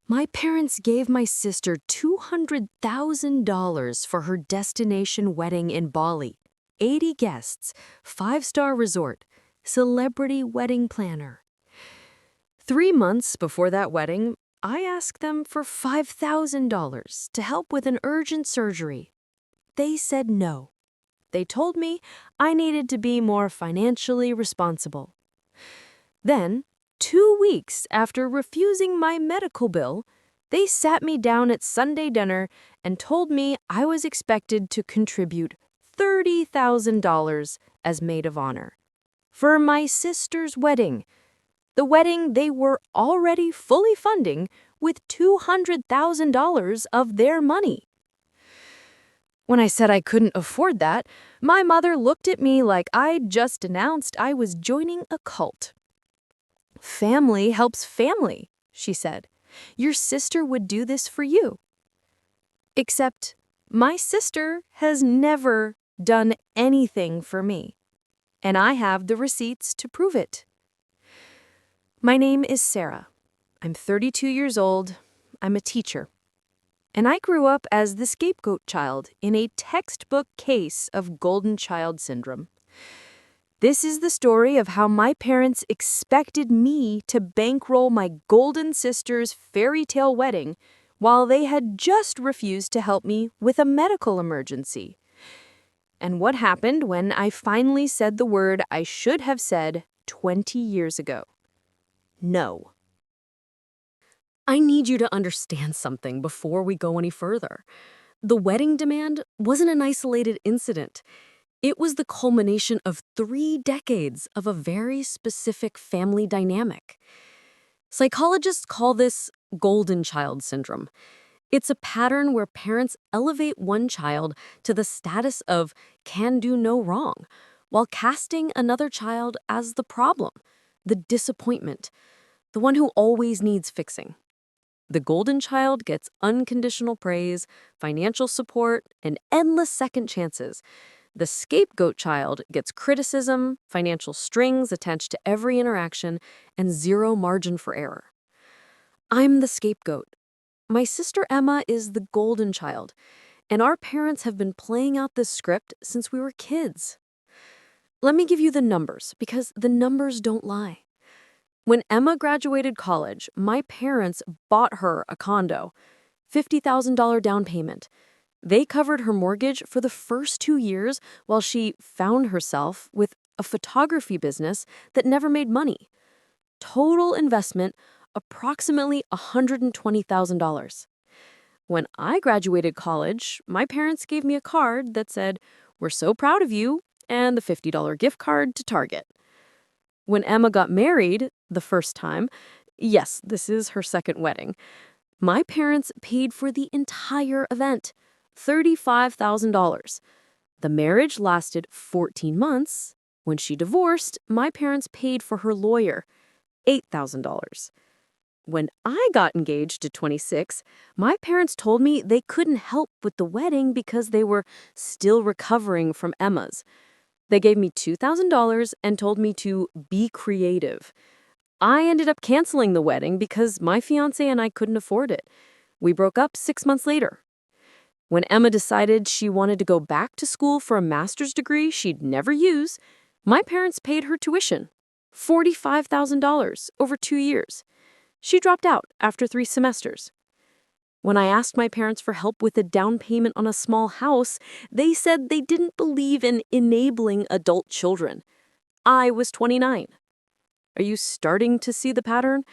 My parents gave my sister $200,000 for her destination wedding in Bali. 80 guests, 5-star resort, celebrity wedding planner. 3 months before that wedding, I asked them for $5,000 to help with an urgent surgery. They said no. They told me I needed to be more financially responsible. Then, 2 weeks after refusing my medical bill, they sat me down at Sunday dinner and told me I was expected to contribute $30,000 as maid of honor for my sister's wedding, the wedding they were already fully funding with $200,000 of their money. When I said I couldn't afford that, my mother looked at me like I'd just announced I was joining a cult. "Family helps family," she said. "Your sister would do this for you." Except my sister has never done anything for me, and I have the receipts to prove it. My name is Sarah. I'm 32 years old. I'm a teacher. And I grew up as the scapegoat child in a textbook case of golden child syndrome. This is the story of how my parents expected me to bankroll my golden sister's fairy tale wedding while they had just refused to help me with a medical emergency. And what happened when I finally said the word I should have said 20 years ago. No. I need you to understand something before we go any further. The wedding demand wasn't an isolated incident. It was the culmination of 3 decades of a very specific family dynamic. Psychologists call this golden child syndrome. It's a pattern where parents elevate one child to the status of can do no wrong, while casting another child as the problem, the disappointment, the one who always needs fixing. The golden child gets unconditional praise, financial support, and endless second chances. The scapegoat child gets criticism, financial strings attached to every interaction, and zero margin for error. I'm the scapegoat. My sister Emma is the golden child, and our parents have been playing out this script since we were kids. Let me give you the numbers, because the numbers don't lie. When Emma graduated college, my parents bought her a condo, $50,000 down payment. They covered her mortgage for the first 2 years while she found herself with a photography business that never made money. Total investment, approximately $120,000. When I graduated college, my parents gave me a card that said, "We're so proud of you," and the $50 gift card to Target. When Emma got married, the first time, yes, this is her second wedding, my parents paid for the entire event, $35,000. The marriage lasted 14 months. When she divorced, my parents paid for her lawyer, $8,000. When I got engaged at 26, my parents told me they couldn't help with the wedding because they were still recovering from Emma's. They gave me $2,000 and told me to be creative. I ended up canceling the wedding because my fiancé and I couldn't afford it. We broke up 6 months later. When Emma decided she wanted to go back to school for a master's degree she'd never use, my parents paid her tuition, $45,000 over 2 years. She dropped out after 3 semesters. When I asked my parents for help with a down payment on a small house, they said they didn't believe in enabling adult children. I was 29. Are you starting to see the pattern?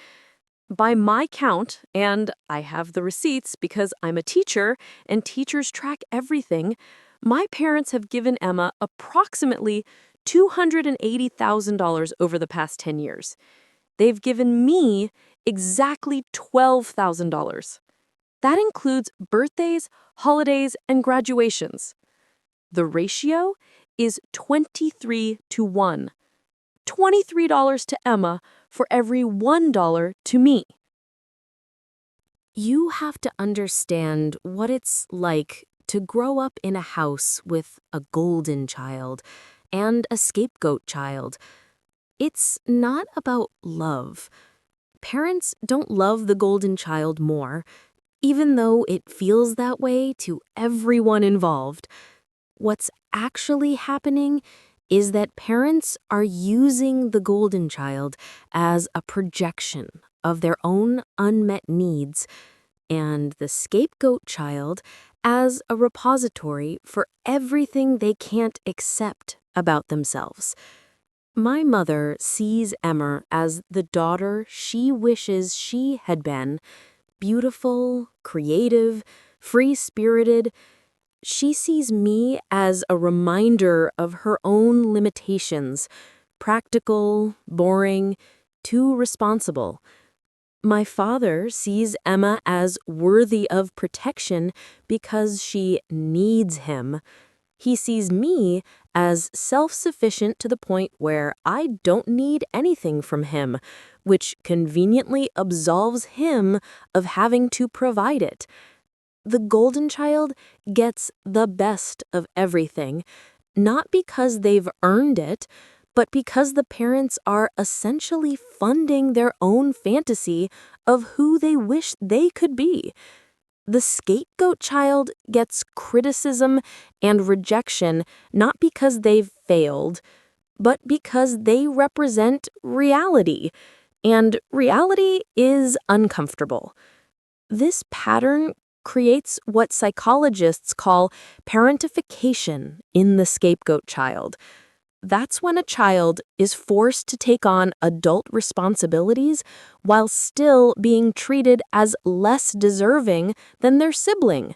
By my count, and I have the receipts because I'm a teacher and teachers track everything, my parents have given Emma approximately $280,000 over the past 10 years. They've given me exactly $12,000. That includes birthdays, holidays, and graduations. The ratio is 23-1. $23 to Emma for every $1 to me. You have to understand what it's like to grow up in a house with a golden child and a scapegoat child. It's not about love. parents don't love the golden child more, even though it feels that way to everyone involved. What's actually happening is that parents are using the golden child as a projection of their own unmet needs, and the scapegoat child as a repository for everything they can't accept about themselves. My mother sees Emma as the daughter she wishes she had been: beautiful, creative, free-spirited. She sees me as a reminder of her own limitations: practical, boring, too responsible. My father sees Emma as worthy of protection because she needs him. He sees me as self-sufficient to the point where I don't need anything from him, which conveniently absolves him of having to provide it. The golden child gets the best of everything, not because they've earned it, but because the parents are essentially funding their own fantasy of who they wish they could be. The scapegoat child gets criticism and rejection not because they've failed, but because they represent reality, and reality is uncomfortable. This pattern creates what psychologists call parentification in the scapegoat child. That's when a child is forced to take on adult responsibilities while still being treated as less deserving than their sibling.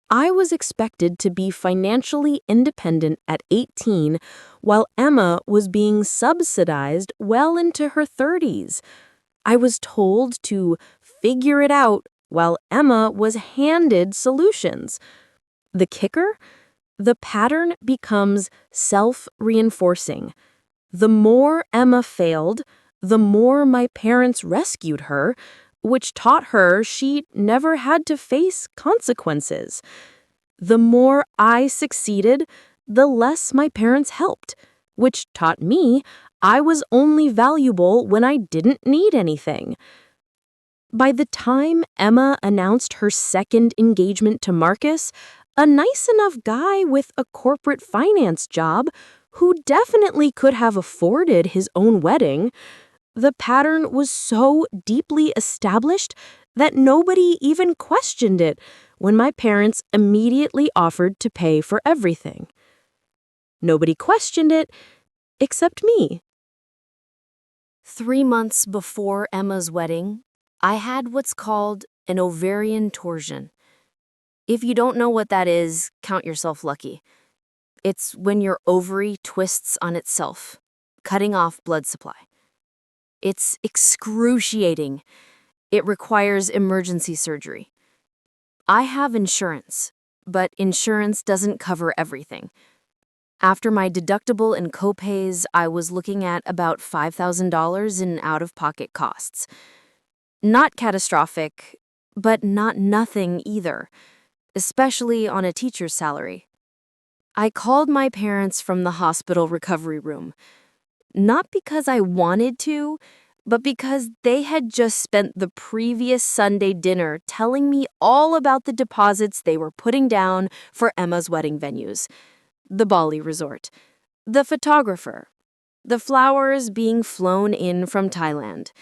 I was expected to be financially independent at 18, while Emma was being subsidized well into her 30s. I was told to figure it out while Emma was handed solutions. The kicker? The pattern becomes self-reinforcing. The more Emma failed, the more my parents rescued her, which taught her she never had to face consequences. The more I succeeded, the less my parents helped, which taught me I was only valuable when I didn't need anything. By the time Emma announced her second engagement to Marcus, a nice enough guy with a corporate finance job who definitely could have afforded his own wedding, the pattern was so deeply established that nobody even questioned it when my parents immediately offered to pay for everything. Nobody questioned it except me. 3 months before Emma's wedding, I had what's called an ovarian torsion. If you don't know what that is, count yourself lucky. It's when your ovary twists on itself, cutting off blood supply. It's excruciating. It requires emergency surgery. I have insurance, but insurance doesn't cover everything. After my deductible and copays, I was looking at about $5,000 in out-of-pocket costs. Not catastrophic, but not nothing either, especially on a teacher's salary. I called my parents from the hospital recovery room, not because I wanted to, but because they had just spent the previous Sunday dinner telling me all about the deposits they were putting down for Emma's wedding venues: the Bali resort, the photographer, the flowers being flown in from Thailand.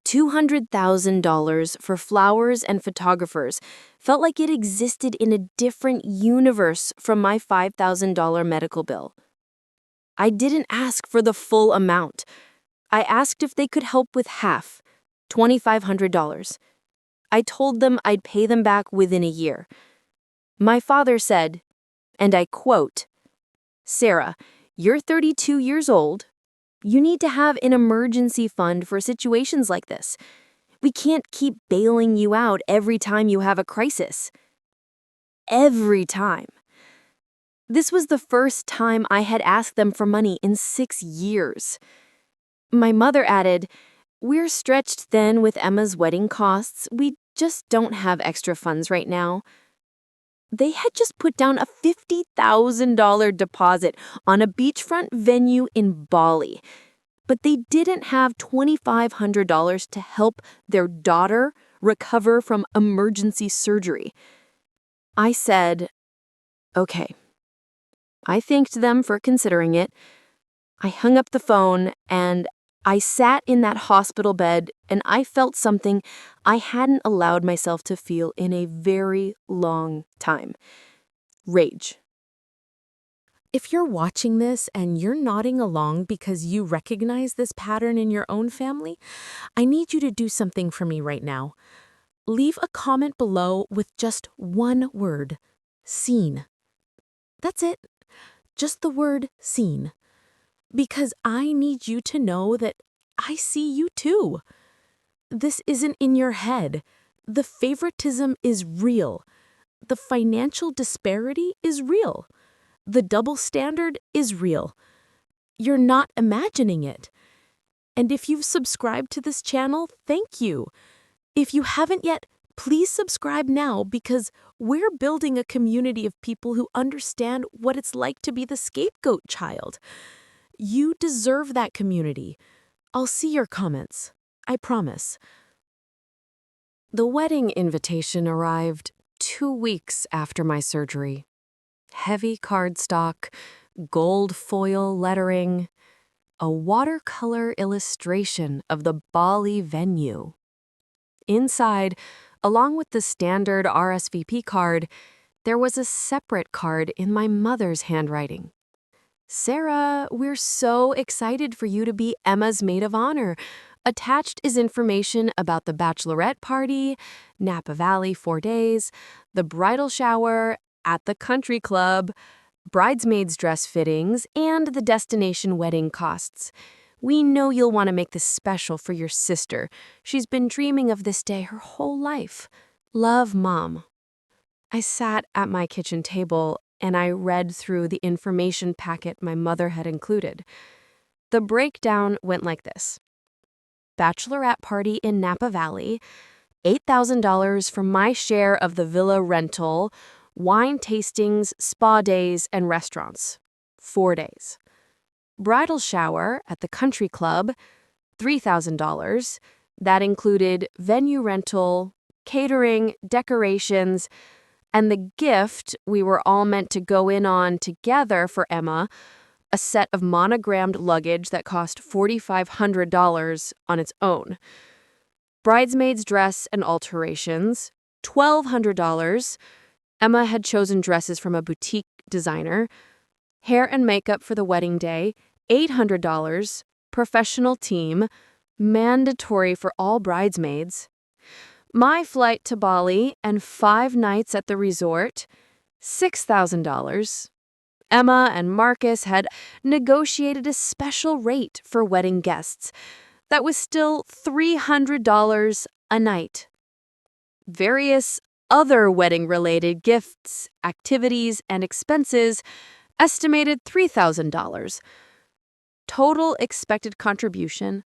$200,000 for flowers and photographers felt like it existed in a different universe from my $5,000 medical bill. I didn't ask for the full amount. I asked if they could help with half, $2,500. I told them I'd pay them back within a year. My father said, and I quote, "Sarah, you're 32 years old. You need to have an emergency fund for situations like this. We can't keep bailing you out every time you have a crisis." Every time. This was the first time I had asked them for money in 6 years. My mother added, "We're stretched thin with Emma's wedding costs. We just don't have extra funds right now." They had just put down a $50,000 deposit on a beachfront venue in Bali. but they didn't have $2,500 to help their daughter recover from emergency surgery. I said, okay. I thanked them for considering it. I hung up the phone and I sat in that hospital bed and I felt something I hadn't allowed myself to feel in a very long time. Rage. If you're watching this and you're nodding along because you recognize this pattern in your own family, I need you to do something for me right now. Leave a comment below with just one word, seen. That's it. Just the word seen. Because I need you to know that I see you too. This isn't in your head. The favoritism is real. The financial disparity is real. The double standard is real. You're not imagining it. And if you've subscribed to this channel, thank you. If you haven't yet, please subscribe now because we're building a community of people who understand what it's like to be the scapegoat child. You deserve that community. I'll see your comments. I promise. The wedding invitation arrived 2 weeks after my surgery. Heavy cardstock, gold foil lettering, a watercolor illustration of the Bali venue. Inside, along with the standard RSVP card, there was a separate card in my mother's handwriting. Sarah, we're so excited for you to be Emma's maid of honor. Attached is information about the bachelorette party, Napa Valley 4 days, the bridal shower at the country club, bridesmaids' dress fittings, and the destination wedding costs. We know you'll want to make this special for your sister. She's been dreaming of this day her whole life. Love, Mom. I sat at my kitchen table and I read through the information packet my mother had included. The breakdown went like this. Bachelorette party in Napa Valley, $8,000 for my share of the villa rental, wine tastings, spa days, and restaurants, 4 days. Bridal shower at the country club, $3,000. That included venue rental, catering, decorations, and the gift we were all meant to go in on together for Emma, a set of monogrammed luggage that cost $4,500 on its own. Bridesmaid's dress and alterations, $1,200. Emma had chosen dresses from a boutique designer. Hair and makeup for the wedding day, $800. Professional team, mandatory for all bridesmaids. My flight to Bali and 5 nights at the resort, $6,000. Emma and Marcus had negotiated a special rate for wedding guests that was still $300 a night. Various other wedding-related gifts, activities, and expenses estimated $3,000. Total expected contribution,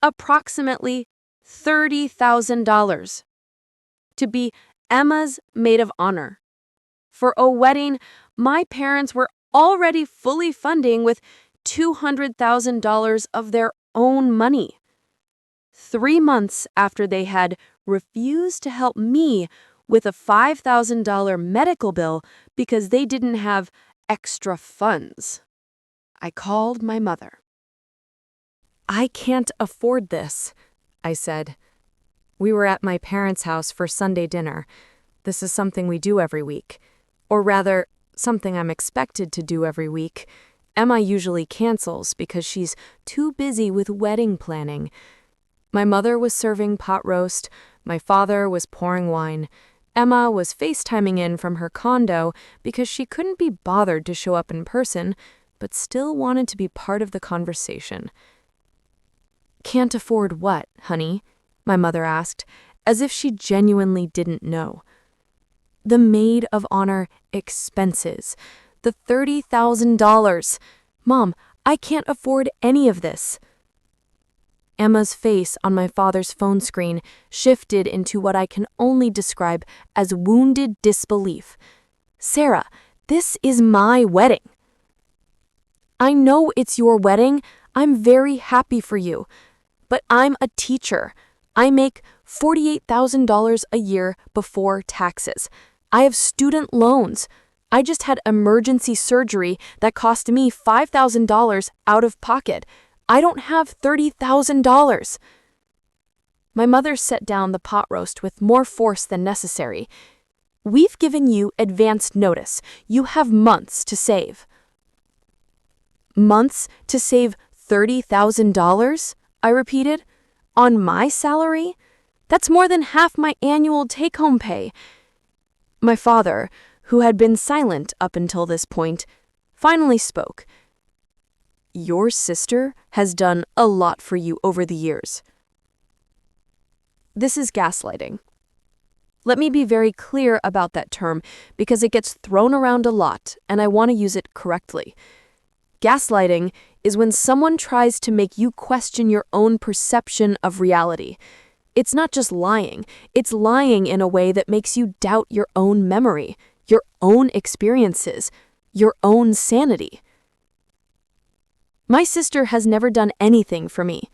approximately $30,000. To be Emma's maid of honor. For a wedding my parents were already fully funding with $200,000 of their own money. 3 months after they had refused to help me with a $5,000 medical bill because they didn't have extra funds, I called my mother. I can't afford this, I said. We were at my parents' house for Sunday dinner. This is something we do every week. Or rather, something I'm expected to do every week. Emma usually cancels because she's too busy with wedding planning. My mother was serving pot roast. My father was pouring wine. Emma was FaceTiming in from her condo because she couldn't be bothered to show up in person, but still wanted to be part of the conversation. Can't afford what, honey? My mother asked, as if she genuinely didn't know. The maid of honor expenses. The $30,000. Mom, I can't afford any of this. Emma's face on my father's phone screen shifted into what I can only describe as wounded disbelief. Sarah, this is my wedding. I know it's your wedding. I'm very happy for you, but I'm a teacher. I make $48,000 a year before taxes. I have student loans. I just had emergency surgery that cost me $5,000 out of pocket. I don't have $30,000. My mother set down the pot roast with more force than necessary. We've given you advance notice. You have months to save. Months to save $30,000? I repeated. On my salary? That's more than half my annual take-home pay. My father, who had been silent up until this point, finally spoke. Your sister has done a lot for you over the years. This is gaslighting. Let me be very clear about that term because it gets thrown around a lot and I want to use it correctly. Gaslighting is when someone tries to make you question your own perception of reality. It's not just lying, it's lying in a way that makes you doubt your own memory, your own experiences, your own sanity. My sister has never done anything for me.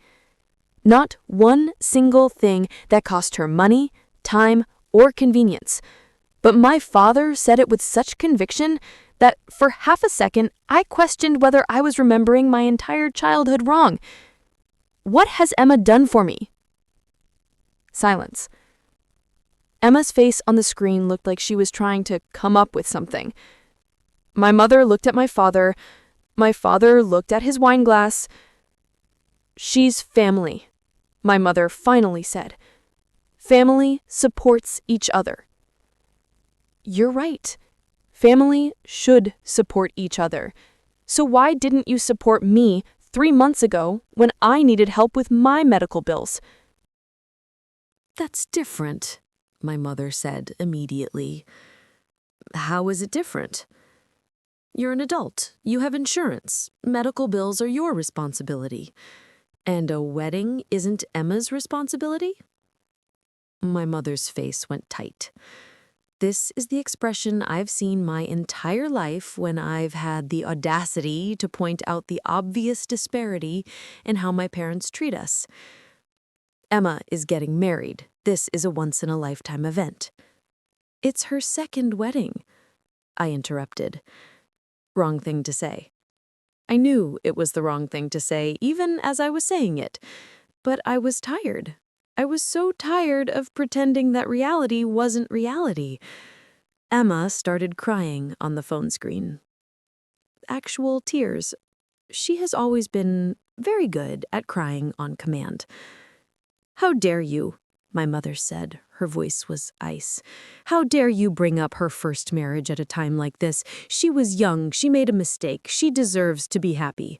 Not one single thing that cost her money, time, or convenience. But my father said it with such conviction that for half a second I questioned whether I was remembering my entire childhood wrong. What has Emma done for me? Silence. Emma's face on the screen looked like she was trying to come up with something. My mother looked at my father. My father looked at his wine glass. She's family, my mother finally said. Family supports each other. You're right. Family should support each other. So why didn't you support me 3 months ago when I needed help with my medical bills? That's different, my mother said immediately. How is it different? You're an adult. You have insurance. Medical bills are your responsibility. And a wedding isn't Emma's responsibility? My mother's face went tight. This is the expression I've seen my entire life when I've had the audacity to point out the obvious disparity in how my parents treat us. Emma is getting married. This is a once-in-a-lifetime event. It's her second wedding, I interrupted. Wrong thing to say. I knew it was the wrong thing to say, even as I was saying it. But I was tired. I was so tired of pretending that reality wasn't reality. Emma started crying on the phone screen. Actual tears. She has always been very good at crying on command. How dare you, my mother said. Her voice was ice. How dare you bring up her first marriage at a time like this? She was young. She made a mistake. She deserves to be happy.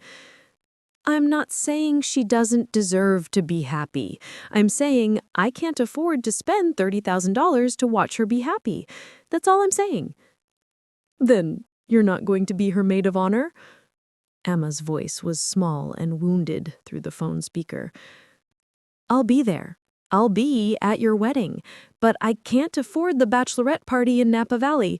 I'm not saying she doesn't deserve to be happy. I'm saying I can't afford to spend $30,000 to watch her be happy. That's all I'm saying. Then you're not going to be her maid of honor? Emma's voice was small and wounded through the phone speaker. I'll be there. I'll be at your wedding, but I can't afford the bachelorette party in Napa Valley.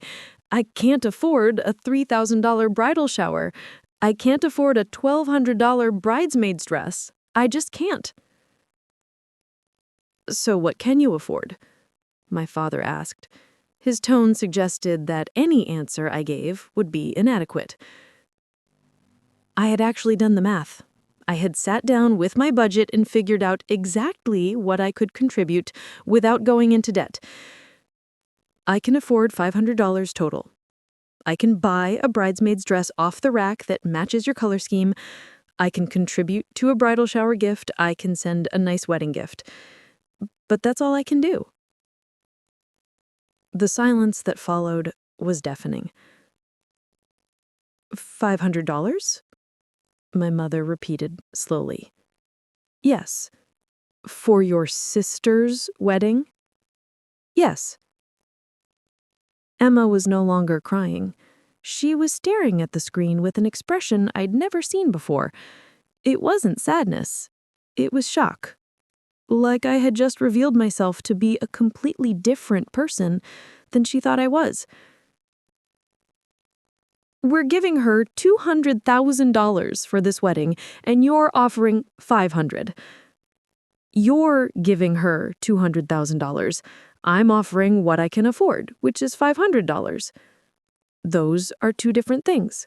I can't afford a $3,000 bridal shower. I can't afford a $1,200 bridesmaid's dress. I just can't. So what can you afford? My father asked. His tone suggested that any answer I gave would be inadequate. I had actually done the math. I had sat down with my budget and figured out exactly what I could contribute without going into debt. I can afford $500 total. I can buy a bridesmaid's dress off the rack that matches your color scheme. I can contribute to a bridal shower gift. I can send a nice wedding gift. But that's all I can do. The silence that followed was deafening. $500? My mother repeated slowly. Yes. For your sister's wedding? Yes. Emma was no longer crying. She was staring at the screen with an expression I'd never seen before. It wasn't sadness. It was shock. Like I had just revealed myself to be a completely different person than she thought I was. We're giving her $200,000 for this wedding, and you're offering $500. You're giving her $200,000. I'm offering what I can afford, which is $500. Those are two different things.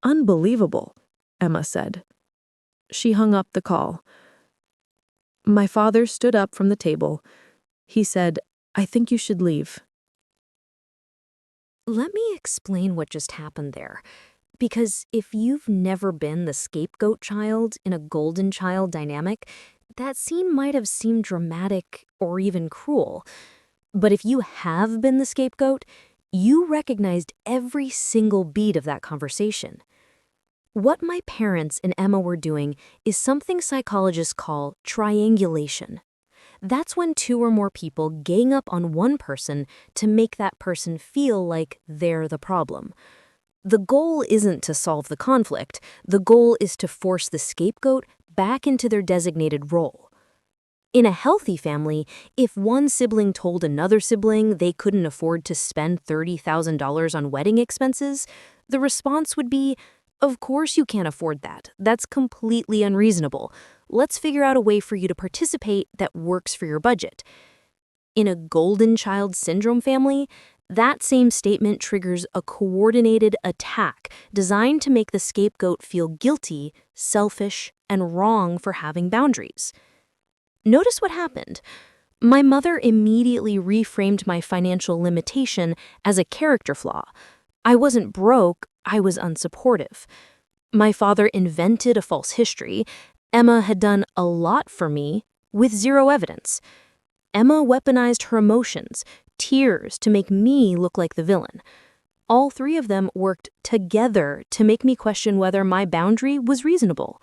Unbelievable, Emma said. She hung up the call. My father stood up from the table. He said, I think you should leave. Let me explain what just happened there. Because if you've never been the scapegoat child in a golden child dynamic, that scene might have seemed dramatic or even cruel. But if you have been the scapegoat, you recognized every single beat of that conversation. What my parents and Emma were doing is something psychologists call triangulation. That's when two or more people gang up on one person to make that person feel like they're the problem. The goal isn't to solve the conflict. The goal is to force the scapegoat back into their designated role. In a healthy family, if one sibling told another sibling they couldn't afford to spend $30,000 on wedding expenses, the response would be, of course you can't afford that. That's completely unreasonable. Let's figure out a way for you to participate that works for your budget. In a golden child syndrome family, that same statement triggers a coordinated attack designed to make the scapegoat feel guilty, selfish, and wrong for having boundaries. Notice what happened. My mother immediately reframed my financial limitation as a character flaw. I wasn't broke, I was unsupportive. My father invented a false history. Emma had done a lot for me with zero evidence. Emma weaponized her emotions, tears, to make me look like the villain. All three of them worked together to make me question whether my boundary was reasonable.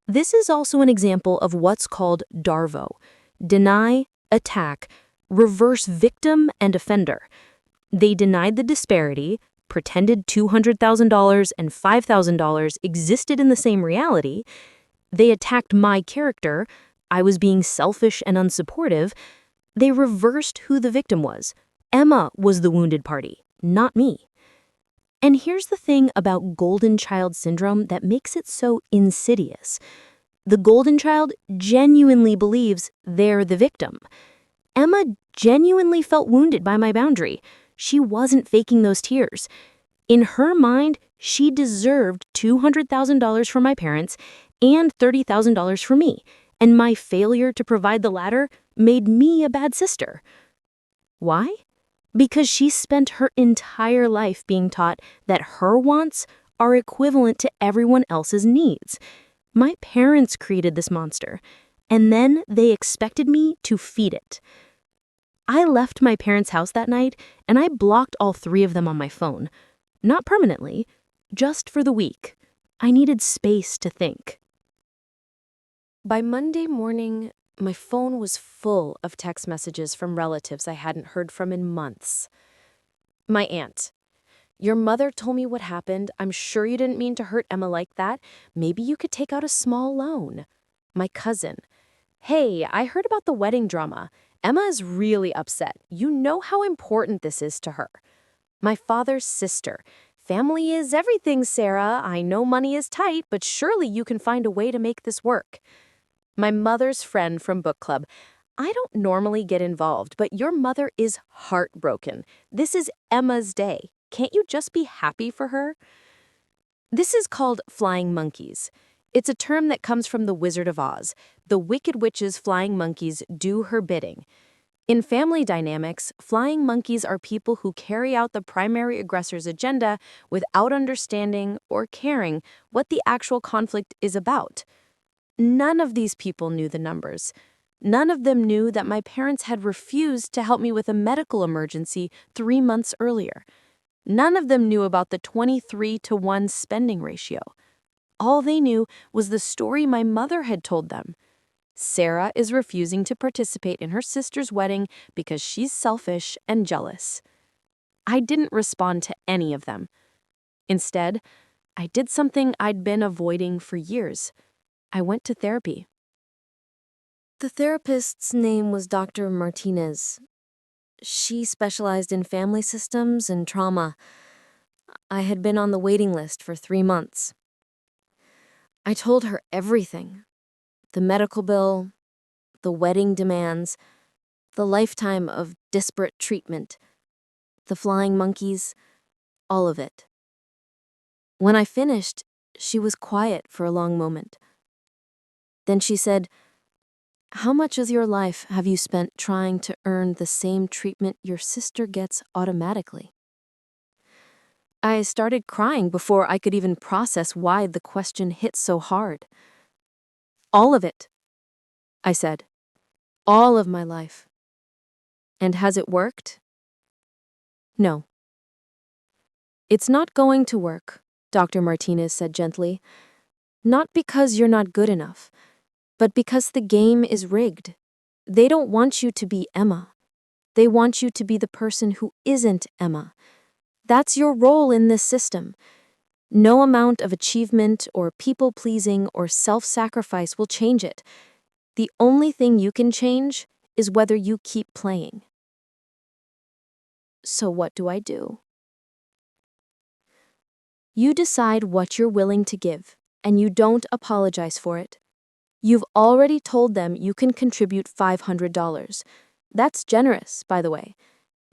This is also an example of what's called DARVO: deny, attack, reverse victim and offender. They denied the disparity, pretended $200,000 and $5,000 existed in the same reality. They attacked my character. I was being selfish and unsupportive. They reversed who the victim was. Emma was the wounded party, not me. And here's the thing about golden child syndrome that makes it so insidious. The golden child genuinely believes they're the victim. Emma genuinely felt wounded by my boundary. She wasn't faking those tears. In her mind, she deserved $200,000 from my parents and $30,000 from me, and my failure to provide the latter made me a bad sister. Why? Because she spent her entire life being taught that her wants are equivalent to everyone else's needs. My parents created this monster, and then they expected me to feed it. I left my parents' house that night, and I blocked all three of them on my phone. Not permanently, just for the week. I needed space to think. By Monday morning, my phone was full of text messages from relatives I hadn't heard from in months. My aunt: your mother told me what happened. I'm sure you didn't mean to hurt Emma like that. Maybe you could take out a small loan. My cousin: hey, I heard about the wedding drama. Emma is really upset. You know how important this is to her. My father's sister: family is everything, Sarah. I know money is tight, but surely you can find a way to make this work. My mother's friend from book club: I don't normally get involved, but your mother is heartbroken. This is Emma's day. Can't you just be happy for her? This is called flying monkeys. It's a term that comes from the Wizard of Oz. The Wicked Witch's flying monkeys do her bidding. In family dynamics, flying monkeys are people who carry out the primary aggressor's agenda without understanding or caring what the actual conflict is about. None of these people knew the numbers. None of them knew that my parents had refused to help me with a medical emergency 3 months earlier. None of them knew about the 23-to-1 spending ratio. All they knew was the story my mother had told them. Sarah is refusing to participate in her sister's wedding because she's selfish and jealous. I didn't respond to any of them. Instead, I did something I'd been avoiding for years. I went to therapy. The therapist's name was Dr. Martinez. She specialized in family systems and trauma. I had been on the waiting list for 3 months. I told her everything. The medical bill, the wedding demands, the lifetime of disparate treatment, the flying monkeys, all of it. When I finished, she was quiet for a long moment. Then she said, "How much of your life have you spent trying to earn the same treatment your sister gets automatically?" I started crying before I could even process why the question hit so hard. "All of it," I said. "All of my life." "And has it worked?" "No." "It's not going to work," Dr. Martinez said gently. "Not because you're not good enough, but because the game is rigged. They don't want you to be Emma. They want you to be the person who isn't Emma. That's your role in this system. No amount of achievement or people-pleasing or self-sacrifice will change it. The only thing you can change is whether you keep playing." So what do I do? You decide what you're willing to give, and you don't apologize for it. You've already told them you can contribute $500. That's generous, by the way.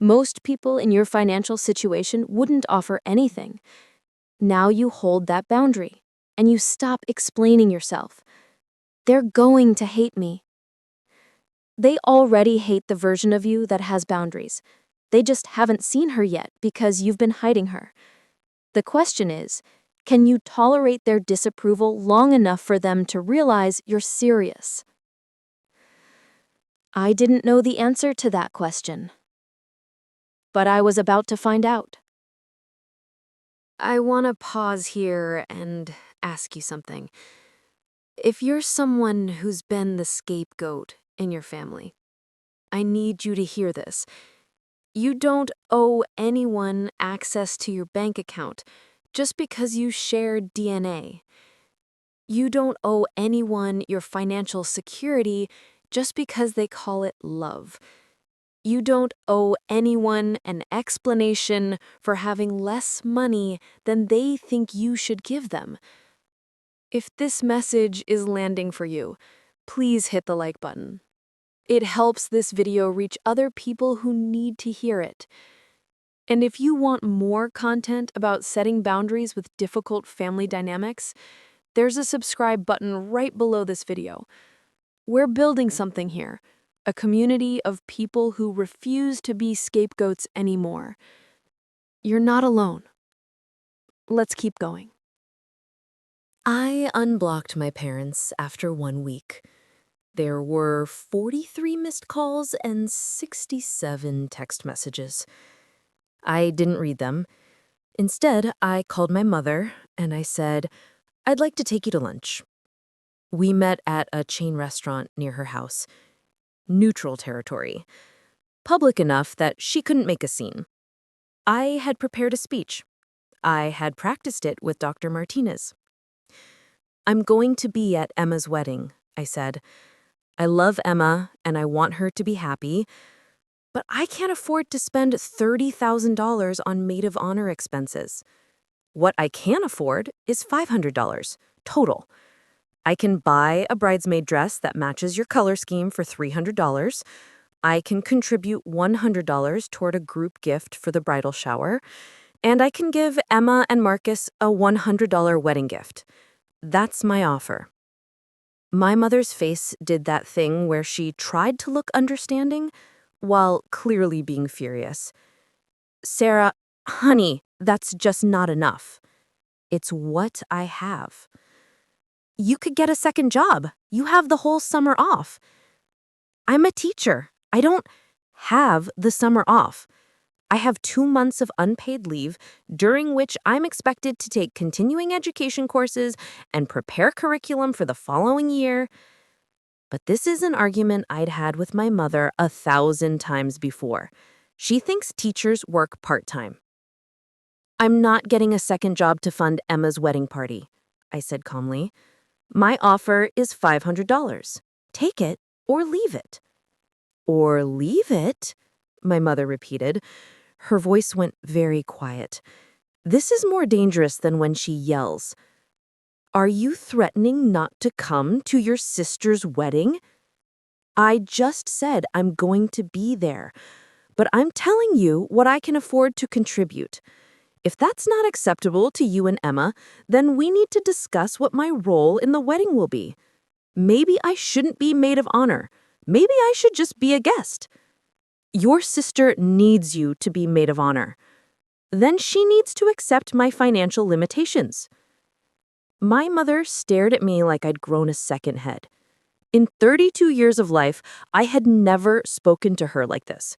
Most people in your financial situation wouldn't offer anything. Now you hold that boundary, and you stop explaining yourself. They're going to hate me. They already hate the version of you that has boundaries. They just haven't seen her yet because you've been hiding her. The question is, can you tolerate their disapproval long enough for them to realize you're serious? I didn't know the answer to that question, but I was about to find out. I want to pause here and ask you something. If you're someone who's been the scapegoat in your family, I need you to hear this. You don't owe anyone access to your bank account just because you shared DNA. You don't owe anyone your financial security just because they call it love. You don't owe anyone an explanation for having less money than they think you should give them. If this message is landing for you, please hit the like button. It helps this video reach other people who need to hear it. And if you want more content about setting boundaries with difficult family dynamics, there's a subscribe button right below this video. We're building something here, a community of people who refuse to be scapegoats anymore. You're not alone. Let's keep going. I unblocked my parents after 1 week. There were 43 missed calls and 67 text messages. I didn't read them. Instead, I called my mother and I said, "I'd like to take you to lunch." We met at a chain restaurant near her house. Neutral territory. Public enough that she couldn't make a scene. I had prepared a speech. I had practiced it with Dr. Martinez. "I'm going to be at Emma's wedding," I said. "I love Emma and I want her to be happy, but I can't afford to spend $30,000 on maid of honor expenses. What I can afford is $500, total. I can buy a bridesmaid dress that matches your color scheme for $300. I can contribute $100 toward a group gift for the bridal shower, and I can give Emma and Marcus a $100 wedding gift. That's my offer." My mother's face did that thing where she tried to look understanding while clearly being furious. "Sarah, honey, that's just not enough. It's what I have. You could get a second job. You have the whole summer off." "I'm a teacher. I don't have the summer off. I have 2 months of unpaid leave during which I'm expected to take continuing education courses and prepare curriculum for the following year." But this is an argument I'd had with my mother 1,000 times before. She thinks teachers work part-time. "I'm not getting a second job to fund Emma's wedding party," I said calmly. "My offer is $500. Take it or leave it." "Or leave it?" my mother repeated. Her voice went very quiet. This is more dangerous than when she yells, "Are you threatening not to come to your sister's wedding?" I just said I'm going to be there, but I'm telling you what I can afford to contribute. If that's not acceptable to you and Emma, then we need to discuss what my role in the wedding will be. Maybe I shouldn't be maid of honor. Maybe I should just be a guest. Your sister needs you to be maid of honor. Then she needs to accept my financial limitations. My mother stared at me like I'd grown a second head. In 32 years of life, I had never spoken to her like this.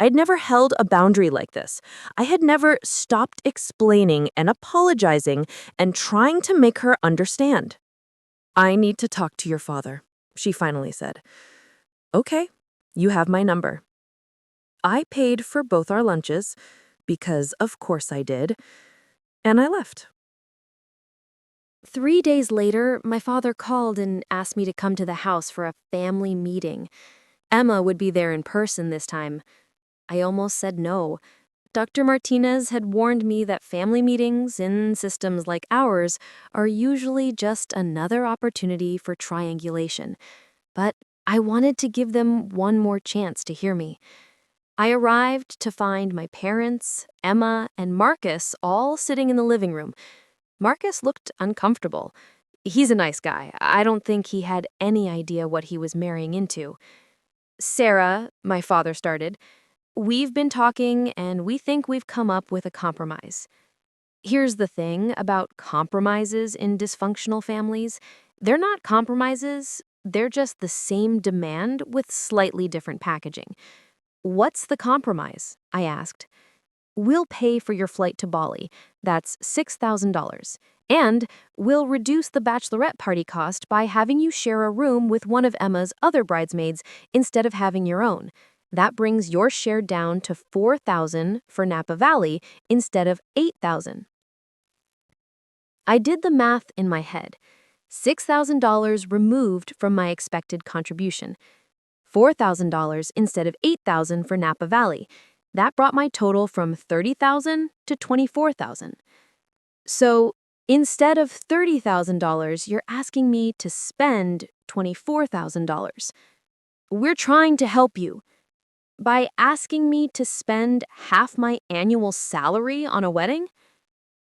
I'd never held a boundary like this. I had never stopped explaining and apologizing and trying to make her understand. "I need to talk to your father," she finally said. "Okay, you have my number." I paid for both our lunches, because of course I did, and I left. 3 days later, my father called and asked me to come to the house for a family meeting. Emma would be there in person this time. I almost said no. Dr. Martinez had warned me that family meetings in systems like ours are usually just another opportunity for triangulation. But I wanted to give them one more chance to hear me. I arrived to find my parents, Emma, and Marcus all sitting in the living room. Marcus looked uncomfortable. He's a nice guy. I don't think he had any idea what he was marrying into. "Sarah," my father started, "we've been talking and we think we've come up with a compromise. Here's the thing about compromises in dysfunctional families. They're not compromises, they're just the same demand with slightly different packaging." "What's the compromise?" I asked. "We'll pay for your flight to Bali. That's $6,000. And we'll reduce the bachelorette party cost by having you share a room with one of Emma's other bridesmaids instead of having your own. That brings your share down to $4,000 for Napa Valley instead of $8,000. I did the math in my head. $6,000 removed from my expected contribution. $4,000 instead of $8,000 for Napa Valley. That brought my total from $30,000 to $24,000. So instead of $30,000, you're asking me to spend $24,000. We're trying to help you. By asking me to spend half my annual salary on a wedding?"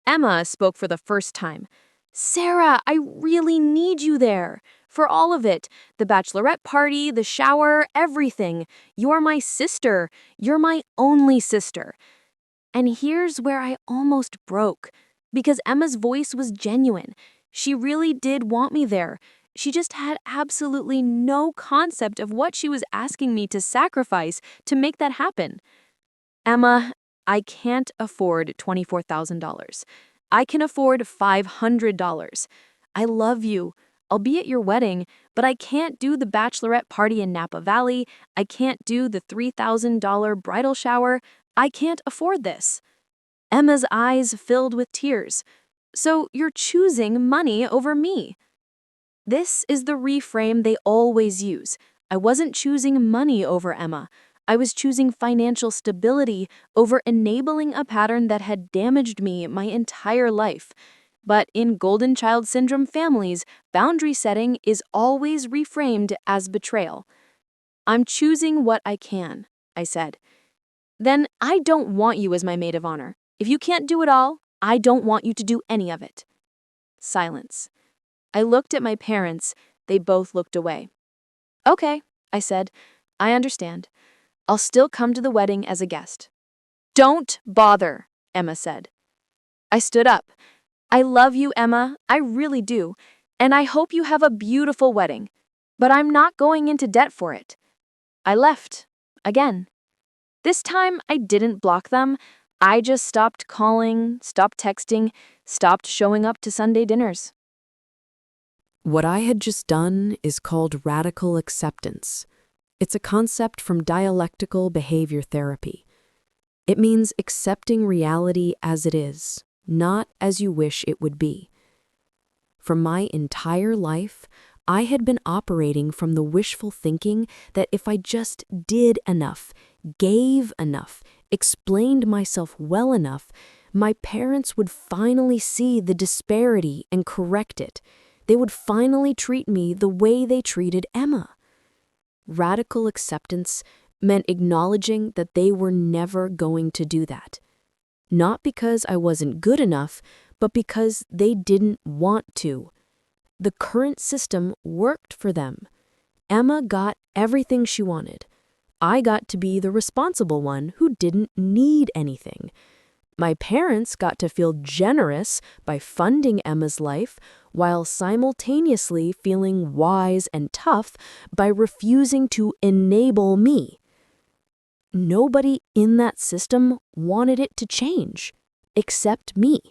Emma spoke for the first time. "Sarah, I really need you there. For all of it. The bachelorette party, the shower, everything. You're my sister. You're my only sister." And here's where I almost broke. Because Emma's voice was genuine. She really did want me there. She just had absolutely no concept of what she was asking me to sacrifice to make that happen. "Emma, I can't afford $24,000. I can afford $500. I love you. I'll be at your wedding, but I can't do the bachelorette party in Napa Valley. I can't do the $3,000 bridal shower. I can't afford this." Emma's eyes filled with tears. "So you're choosing money over me." This is the reframe they always use. I wasn't choosing money over Emma. I was choosing financial stability over enabling a pattern that had damaged me my entire life. But in golden child syndrome families, boundary setting is always reframed as betrayal. "I'm choosing what I can," I said. "Then I don't want you as my maid of honor. If you can't do it all, I don't want you to do any of it." Silence. I looked at my parents. They both looked away. "Okay," I said. "I understand. I'll still come to the wedding as a guest." "Don't bother," Emma said. I stood up. "I love you, Emma. I really do. And I hope you have a beautiful wedding. But I'm not going into debt for it." I left. Again. This time, I didn't block them. I just stopped calling, stopped texting, stopped showing up to Sunday dinners. What I had just done is called radical acceptance. It's a concept from dialectical behavior therapy. It means accepting reality as it is, not as you wish it would be. For my entire life, I had been operating from the wishful thinking that if I just did enough, gave enough, explained myself well enough, My parents would finally see the disparity and correct it. They would finally treat me the way they treated Emma. Radical acceptance meant acknowledging that they were never going to do that. Not because I wasn't good enough, but because they didn't want to. The current system worked for them. Emma got everything she wanted. I got to be the responsible one who didn't need anything. My parents got to feel generous by funding Emma's life while simultaneously feeling wise and tough by refusing to enable me. Nobody in that system wanted it to change, except me.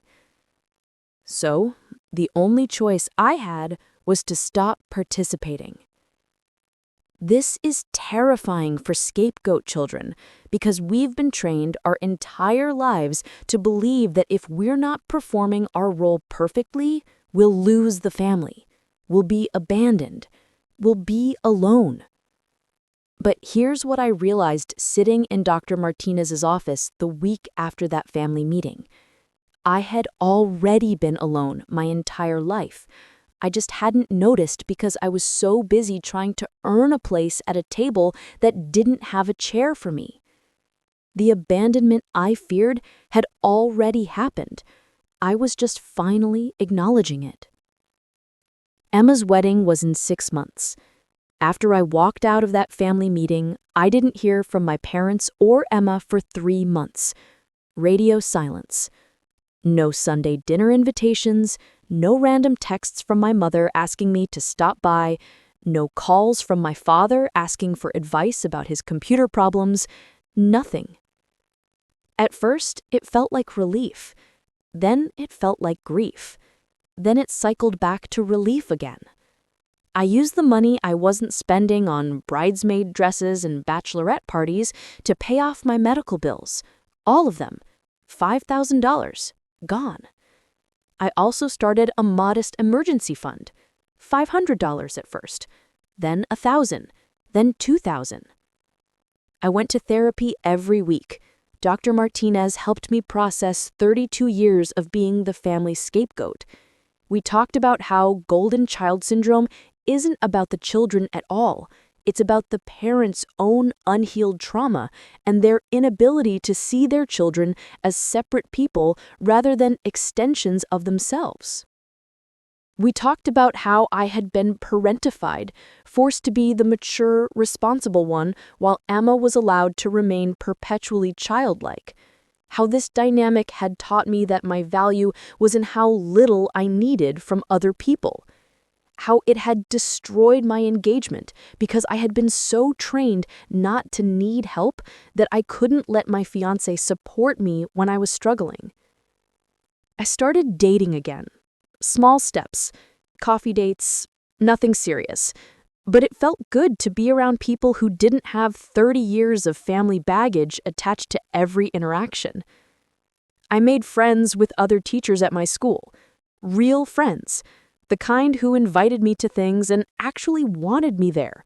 So, the only choice I had was to stop participating. This is terrifying for scapegoat children because we've been trained our entire lives to believe that if we're not performing our role perfectly, we'll lose the family, we'll be abandoned, we'll be alone. But here's what I realized sitting in Dr. Martinez's office the week after that family meeting. I had already been alone my entire life. I just hadn't noticed because I was so busy trying to earn a place at a table that didn't have a chair for me. The abandonment I feared had already happened. I was just finally acknowledging it. Emma's wedding was in 6 months. After I walked out of that family meeting, I didn't hear from my parents or Emma for 3 months. Radio silence. No Sunday dinner invitations, no random texts from my mother asking me to stop by, no calls from my father asking for advice about his computer problems, nothing. At first, it felt like relief. Then it felt like grief. Then it cycled back to relief again. I used the money I wasn't spending on bridesmaid dresses and bachelorette parties to pay off my medical bills. All of them. $5,000. Gone. I also started a modest emergency fund. $500 at first. Then $1,000. Then $2,000. I went to therapy every week. Dr. Martinez helped me process 32 years of being the family scapegoat. We talked about how golden child syndrome isn't about the children at all. It's about the parents' own unhealed trauma and their inability to see their children as separate people rather than extensions of themselves. We talked about how I had been parentified, forced to be the mature, responsible one while Emma was allowed to remain perpetually childlike. How this dynamic had taught me that my value was in how little I needed from other people. How it had destroyed my engagement because I had been so trained not to need help that I couldn't let my fiancé support me when I was struggling. I started dating again. Small steps, coffee dates, nothing serious. But it felt good to be around people who didn't have 30 years of family baggage attached to every interaction. I made friends with other teachers at my school. Real friends. The kind who invited me to things and actually wanted me there.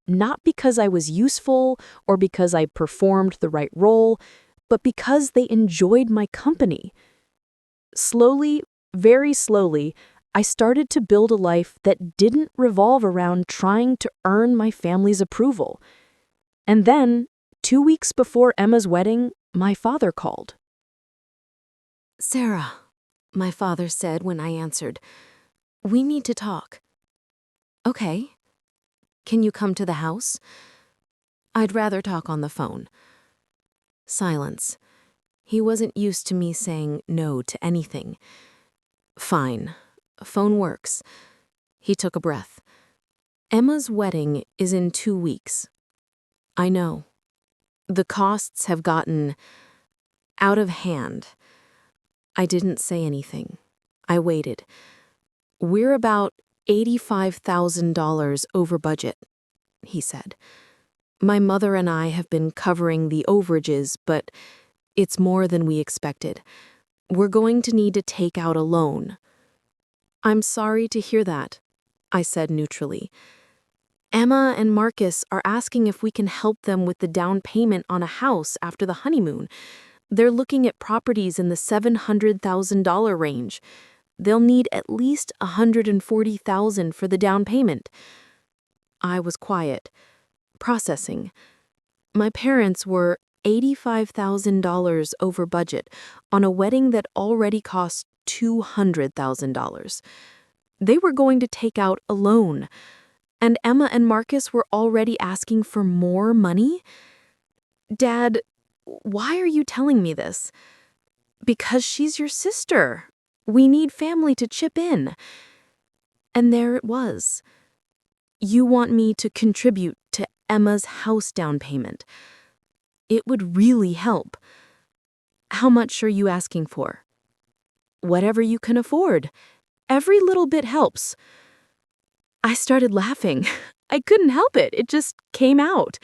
Not because I was useful or because I performed the right role, but because they enjoyed my company. Slowly, very slowly, I started to build a life that didn't revolve around trying to earn my family's approval. And then, 2 weeks before Emma's wedding, my father called. "Sarah," my father said when I answered, "we need to talk." "Okay. Can you come to the house?" "I'd rather talk on the phone." Silence. He wasn't used to me saying no to anything. "Fine. Phone works." He took a breath. "Emma's wedding is in 2 weeks. I know. The costs have gotten out of hand." I didn't say anything. I waited. "We're about $85,000 over budget," he said. "My mother and I have been covering the overages, but it's more than we expected. We're going to need to take out a loan." "I'm sorry to hear that," I said neutrally. "Emma and Marcus are asking if we can help them with the down payment on a house after the honeymoon. They're looking at properties in the $700,000 range. They'll need at least $140,000 for the down payment. I was quiet, processing. My parents were $85,000 over budget on a wedding that already cost $200,000. They were going to take out a loan, and Emma and Marcus were already asking for more money? Dad, why are you telling me this? Because she's your sister. We need family to chip in. And there it was. You want me to contribute to Emma's house down payment. It would really help. How much are you asking for? Whatever you can afford. Every little bit helps. I started laughing. I couldn't help it. It just came out.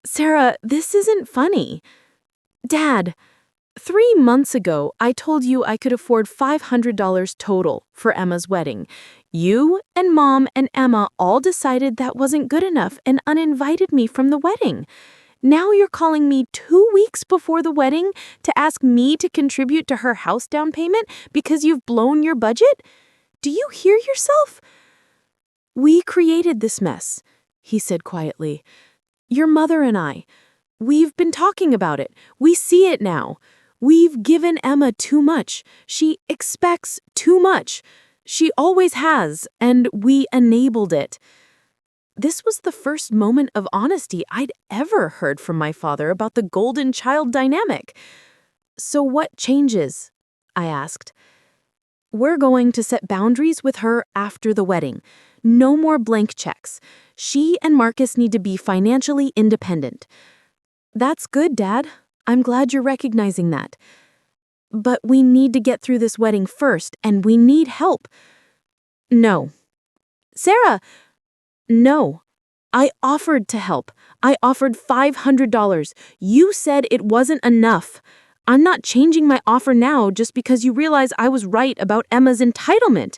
Sarah, this isn't funny. Dad, 3 months ago, I told you I could afford $500 total for Emma's wedding. You and Mom and Emma all decided that wasn't good enough and uninvited me from the wedding. Now you're calling me 2 weeks before the wedding to ask me to contribute to her house down payment because you've blown your budget? Do you hear yourself? We created this mess, he said quietly. Your mother and I. We've been talking about it. We see it now. We've given Emma too much. She expects too much. She always has, and we enabled it. This was the first moment of honesty I'd ever heard from my father about the golden child dynamic. So what changes? I asked. We're going to set boundaries with her after the wedding. No more blank checks. She and Marcus need to be financially independent. That's good, Dad. I'm glad you're recognizing that. But we need to get through this wedding first, and we need help. No. Sarah! No. I offered to help. I offered $500. You said it wasn't enough. I'm not changing my offer now just because you realize I was right about Emma's entitlement.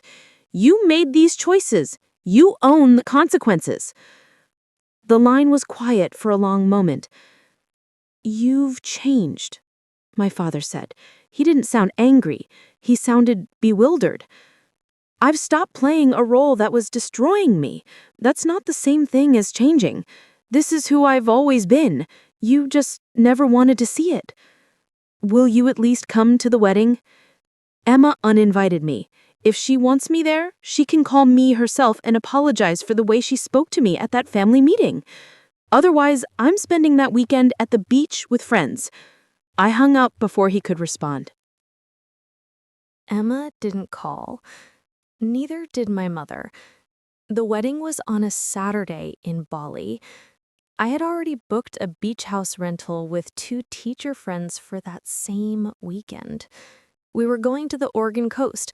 You made these choices. You own the consequences. The line was quiet for a long moment. You've changed, my father said. He didn't sound angry. He sounded bewildered. I've stopped playing a role that was destroying me. That's not the same thing as changing. This is who I've always been. You just never wanted to see it. Will you at least come to the wedding? Emma uninvited me. If she wants me there, she can call me herself and apologize for the way she spoke to me at that family meeting. Otherwise, I'm spending that weekend at the beach with friends. I hung up before he could respond. Emma didn't call. Neither did my mother. The wedding was on a Saturday in Bali. I had already booked a beach house rental with 2 teacher friends for that same weekend. We were going to the Oregon coast.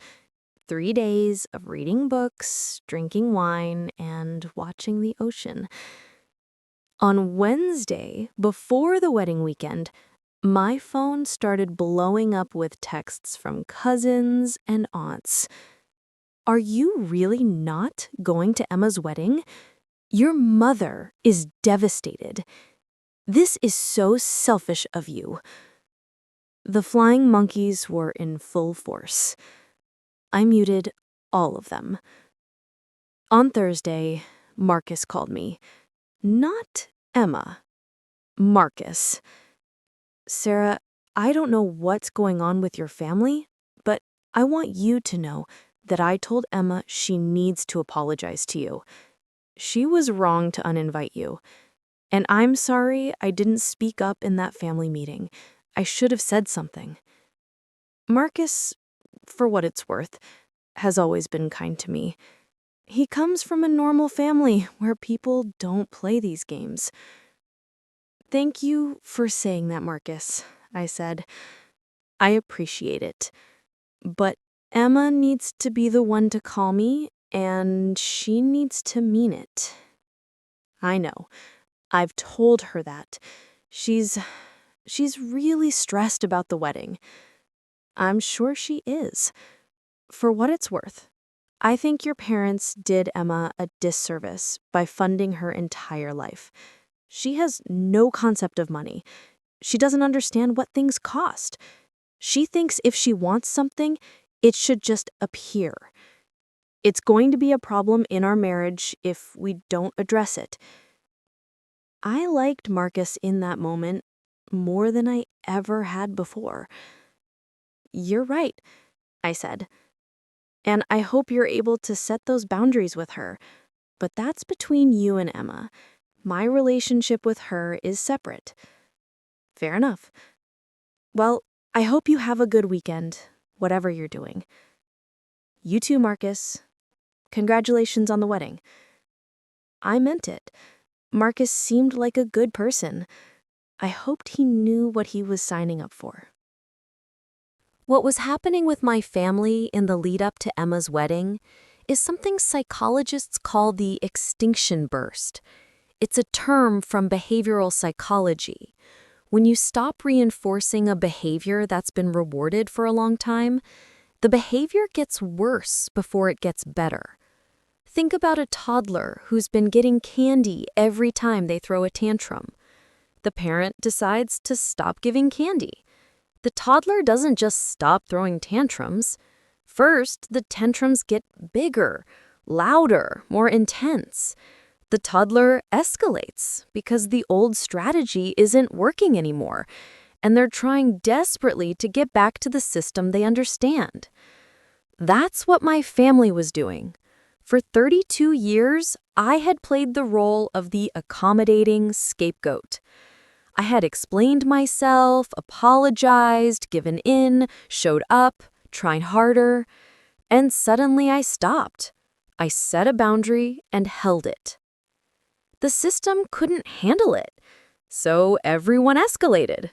3 days of reading books, drinking wine, and watching the ocean. On Wednesday, before the wedding weekend, my phone started blowing up with texts from cousins and aunts. Are you really not going to Emma's wedding? Your mother is devastated. This is so selfish of you. The flying monkeys were in full force. I muted all of them. On Thursday, Marcus called me. Not Emma. Marcus. Sarah, I don't know what's going on with your family, but I want you to know that I told Emma she needs to apologize to you. She was wrong to uninvite you. And I'm sorry I didn't speak up in that family meeting. I should have said something. Marcus, for what it's worth, has always been kind to me. He comes from a normal family where people don't play these games. Thank you for saying that, Marcus, I said. I appreciate it. But Emma needs to be the one to call me, and she needs to mean it. I know. I've told her that. She's really stressed about the wedding. I'm sure she is. For what it's worth, I think your parents did Emma a disservice by funding her entire life. She has no concept of money. She doesn't understand what things cost. She thinks if she wants something, it should just appear. It's going to be a problem in our marriage if we don't address it. I liked Marcus in that moment more than I ever had before. "You're right," I said. "And I hope you're able to set those boundaries with her. But that's between you and Emma. My relationship with her is separate." "Fair enough. Well, I hope you have a good weekend, whatever you're doing." "You too, Marcus. Congratulations on the wedding." I meant it. Marcus seemed like a good person. I hoped he knew what he was signing up for. What was happening with my family in the lead-up to Emma's wedding is something psychologists call the extinction burst. It's a term from behavioral psychology. When you stop reinforcing a behavior that's been rewarded for a long time, the behavior gets worse before it gets better. Think about a toddler who's been getting candy every time they throw a tantrum. The parent decides to stop giving candy. The toddler doesn't just stop throwing tantrums. First, the tantrums get bigger, louder, more intense. The toddler escalates because the old strategy isn't working anymore, and they're trying desperately to get back to the system they understand. That's what my family was doing. For 32 years, I had played the role of the accommodating scapegoat. I had explained myself, apologized, given in, showed up, tried harder, and suddenly I stopped. I set a boundary and held it. The system couldn't handle it, so everyone escalated.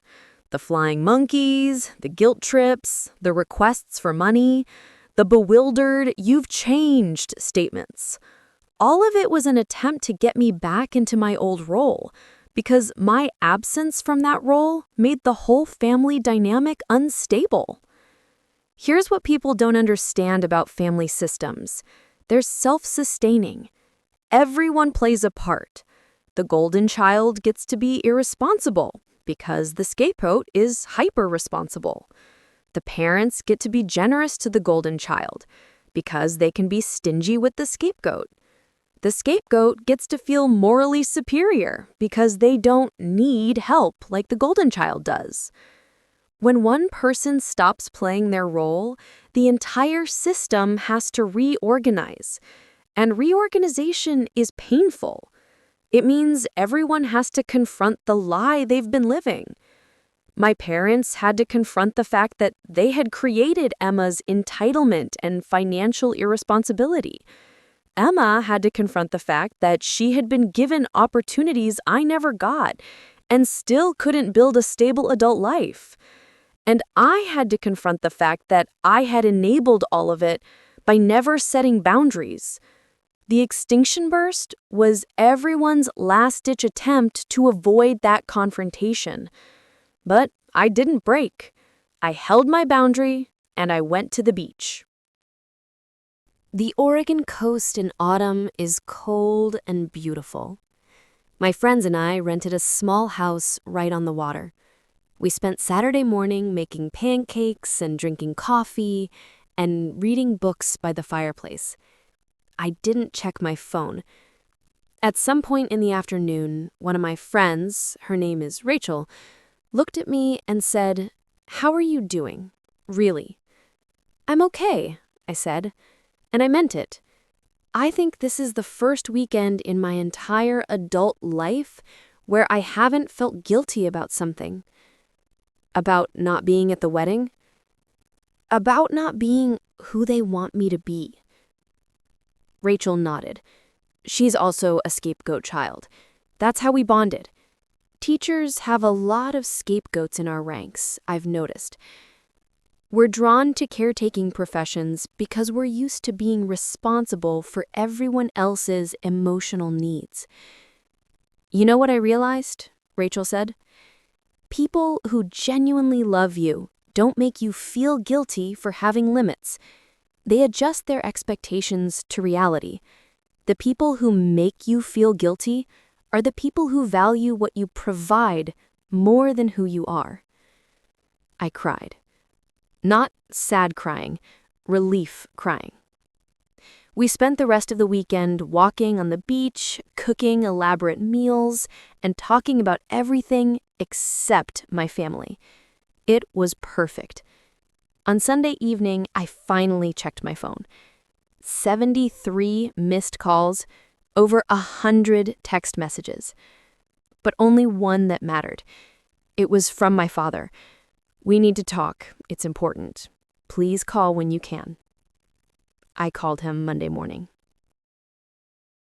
The flying monkeys, the guilt trips, the requests for money, the bewildered, "you've changed" statements. All of it was an attempt to get me back into my old role, because my absence from that role made the whole family dynamic unstable. Here's what people don't understand about family systems. They're self-sustaining. Everyone plays a part. The golden child gets to be irresponsible because the scapegoat is hyper-responsible. The parents get to be generous to the golden child because they can be stingy with the scapegoat. The scapegoat gets to feel morally superior because they don't need help like the golden child does. When one person stops playing their role, the entire system has to reorganize. And reorganization is painful. It means everyone has to confront the lie they've been living. My parents had to confront the fact that they had created Emma's entitlement and financial irresponsibility. Emma had to confront the fact that she had been given opportunities I never got and still couldn't build a stable adult life. And I had to confront the fact that I had enabled all of it by never setting boundaries. The extinction burst was everyone's last-ditch attempt to avoid that confrontation. But I didn't break. I held my boundary, and I went to the beach. The Oregon coast in autumn is cold and beautiful. My friends and I rented a small house right on the water. We spent Saturday morning making pancakes and drinking coffee and reading books by the fireplace. I didn't check my phone. At some point in the afternoon, one of my friends, her name is Rachel, looked at me and said, "How are you doing? Really?" "I'm okay," I said. And I meant it. I think this is the first weekend in my entire adult life where I haven't felt guilty about something. About not being at the wedding. About not being who they want me to be. Rachel nodded. She's also a scapegoat child. That's how we bonded. Teachers have a lot of scapegoats in our ranks, I've noticed. We're drawn to caretaking professions because we're used to being responsible for everyone else's emotional needs. "You know what I realized?" Rachel said. "People who genuinely love you don't make you feel guilty for having limits. They adjust their expectations to reality. The people who make you feel guilty are the people who value what you provide more than who you are." I cried. Not sad crying, relief crying. We spent the rest of the weekend walking on the beach, cooking elaborate meals, and talking about everything except my family. It was perfect. On Sunday evening, I finally checked my phone. 73 missed calls, over 100 text messages. But only one that mattered. It was from my father. "We need to talk. It's important. Please call when you can." I called him Monday morning.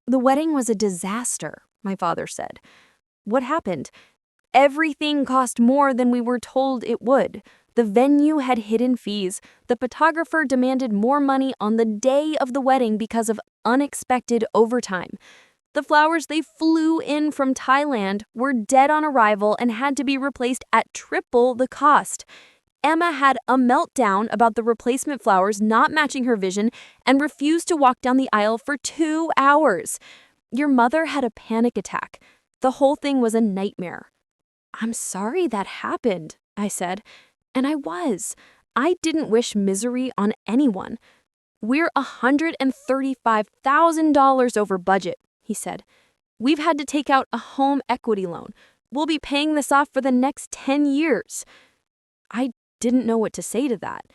"The wedding was a disaster," my father said. "What happened? Everything cost more than we were told it would. The venue had hidden fees. The photographer demanded more money on the day of the wedding because of unexpected overtime. The flowers they flew in from Thailand were dead on arrival and had to be replaced at triple the cost. Emma had a meltdown about the replacement flowers not matching her vision and refused to walk down the aisle for 2 hours. Your mother had a panic attack. The whole thing was a nightmare." "I'm sorry that happened," I said. And I was. I didn't wish misery on anyone. "We're $135,000 over budget," he said. "We've had to take out a home equity loan. We'll be paying this off for the next 10 years. I didn't know what to say to that.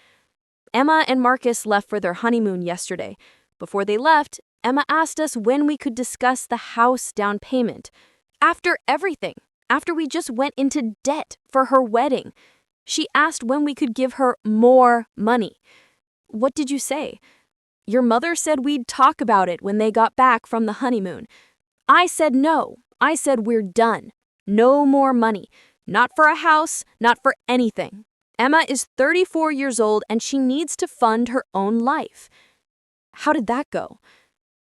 Emma and Marcus left for their honeymoon yesterday. Before they left, Emma asked us when we could discuss the house down payment. After everything, after we just went into debt for her wedding. She asked when we could give her more money. What did you say? Your mother said we'd talk about it when they got back from the honeymoon. I said no. I said we're done. No more money. Not for a house, not for anything. Emma is 34 years old and she needs to fund her own life." "How did that go?"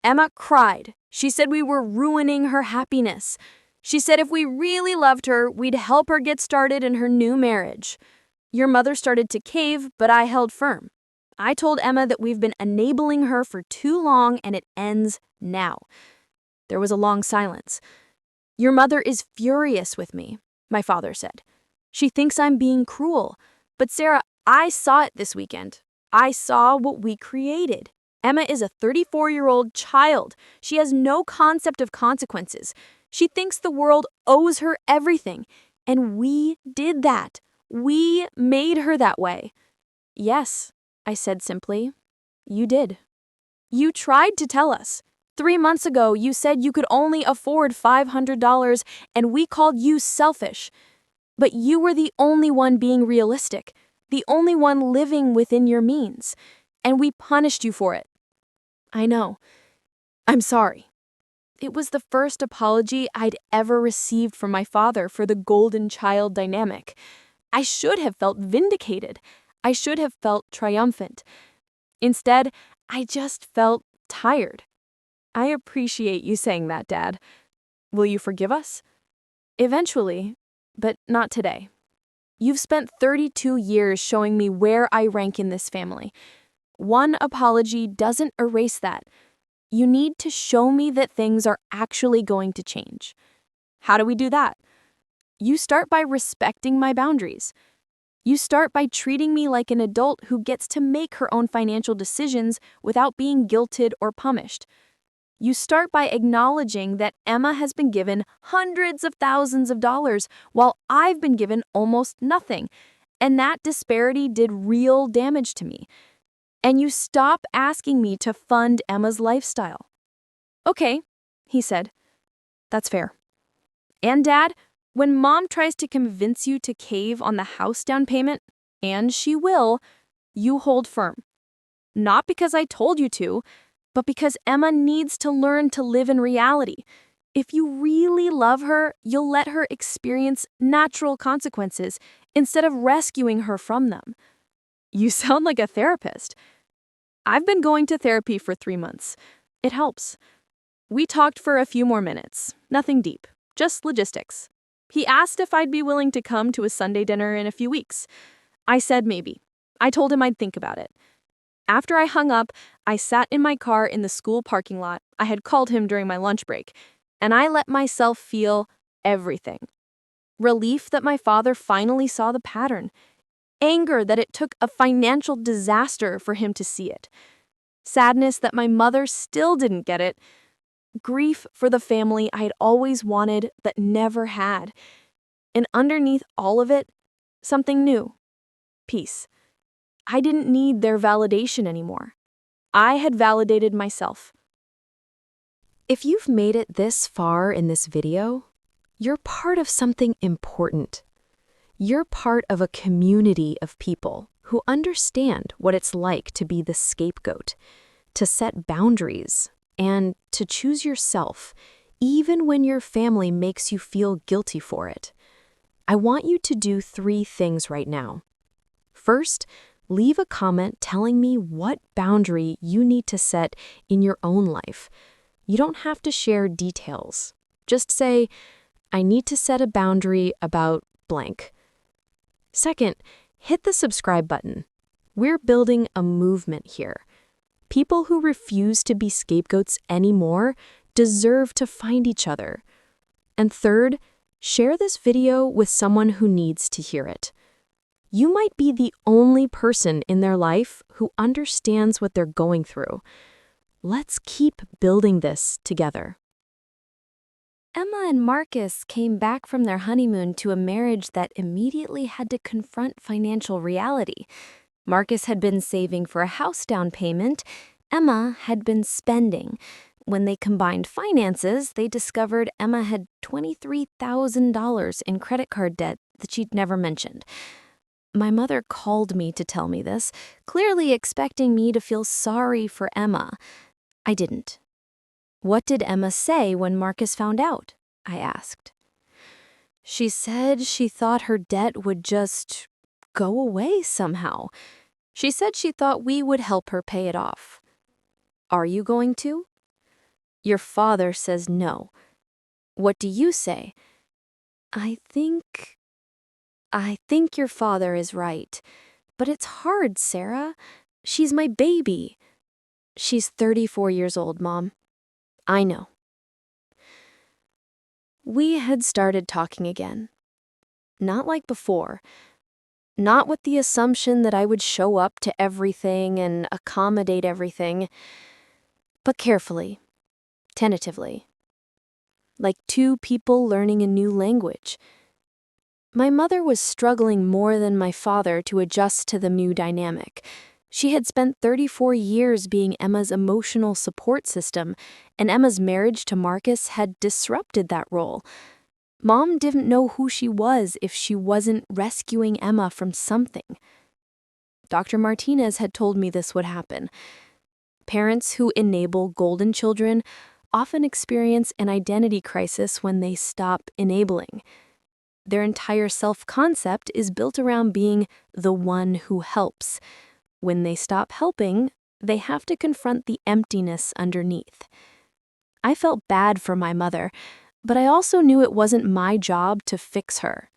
"Emma cried. She said we were ruining her happiness. She said if we really loved her, we'd help her get started in her new marriage. Your mother started to cave, but I held firm. I told Emma that we've been enabling her for too long and it ends now." There was a long silence. "Your mother is furious with me," my father said. "She thinks I'm being cruel. But Sarah, I saw it this weekend. I saw what we created. Emma is a 34-year-old child. She has no concept of consequences. She thinks the world owes her everything. And we did that. We made her that way." "Yes," I said simply. "You did. You tried to tell us. 3 months ago, you said you could only afford $500 and we called you selfish. But you were the only one being realistic, the only one living within your means, and we punished you for it." "I know. I'm sorry." It was the first apology I'd ever received from my father for the golden child dynamic. I should have felt vindicated. I should have felt triumphant. Instead, I just felt tired. "I appreciate you saying that, Dad. Will you forgive us?" "Eventually. But not today. You've spent 32 years showing me where I rank in this family. One apology doesn't erase that. You need to show me that things are actually going to change." "How do we do that?" "You start by respecting my boundaries. You start by treating me like an adult who gets to make her own financial decisions without being guilted or punished. You start by acknowledging that Emma has been given hundreds of thousands of dollars while I've been given almost nothing, and that disparity did real damage to me. And you stop asking me to fund Emma's lifestyle." "Okay," he said. "That's fair. And Dad, when Mom tries to convince you to cave on the house down payment, and she will, you hold firm. Not because I told you to, but because Emma needs to learn to live in reality. If you really love her, you'll let her experience natural consequences instead of rescuing her from them." "You sound like a therapist." "I've been going to therapy for 3 months. It helps." We talked for a few more minutes. Nothing deep, just logistics. He asked if I'd be willing to come to a Sunday dinner in a few weeks. I said maybe. I told him I'd think about it. After I hung up, I sat in my car in the school parking lot. I had called him during my lunch break, and I let myself feel everything. Relief that my father finally saw the pattern. Anger that it took a financial disaster for him to see it. Sadness that my mother still didn't get it. Grief for the family I'd always wanted but never had. And underneath all of it, something new. Peace. I didn't need their validation anymore. I had validated myself. If you've made it this far in this video, you're part of something important. You're part of a community of people who understand what it's like to be the scapegoat, to set boundaries, and to choose yourself, even when your family makes you feel guilty for it. I want you to do 3 things right now. First, leave a comment telling me what boundary you need to set in your own life. You don't have to share details. Just say, I need to set a boundary about blank. Second, hit the subscribe button. We're building a movement here. People who refuse to be scapegoats anymore deserve to find each other. And third, share this video with someone who needs to hear it. You might be the only person in their life who understands what they're going through. Let's keep building this together. Emma and Marcus came back from their honeymoon to a marriage that immediately had to confront financial reality. Marcus had been saving for a house down payment. Emma had been spending. When they combined finances, they discovered Emma had $23,000 in credit card debt that she'd never mentioned. My mother called me to tell me this, clearly expecting me to feel sorry for Emma. I didn't. What did Emma say when Marcus found out? I asked. She said she thought her debt would just go away somehow. She said she thought we would help her pay it off. Are you going to? Your father says no. What do you say? I think your father is right. But it's hard, Sarah. She's my baby. She's 34 years old, Mom. I know. We had started talking again. Not like before. Not with the assumption that I would show up to everything and accommodate everything, but carefully, tentatively. Like 2 people learning a new language. My mother was struggling more than my father to adjust to the new dynamic. She had spent 34 years being Emma's emotional support system, and Emma's marriage to Marcus had disrupted that role. Mom didn't know who she was if she wasn't rescuing Emma from something. Dr. Martinez had told me this would happen. Parents who enable golden children often experience an identity crisis when they stop enabling. Their entire self-concept is built around being the one who helps. When they stop helping, they have to confront the emptiness underneath. I felt bad for my mother, but I also knew it wasn't my job to fix her.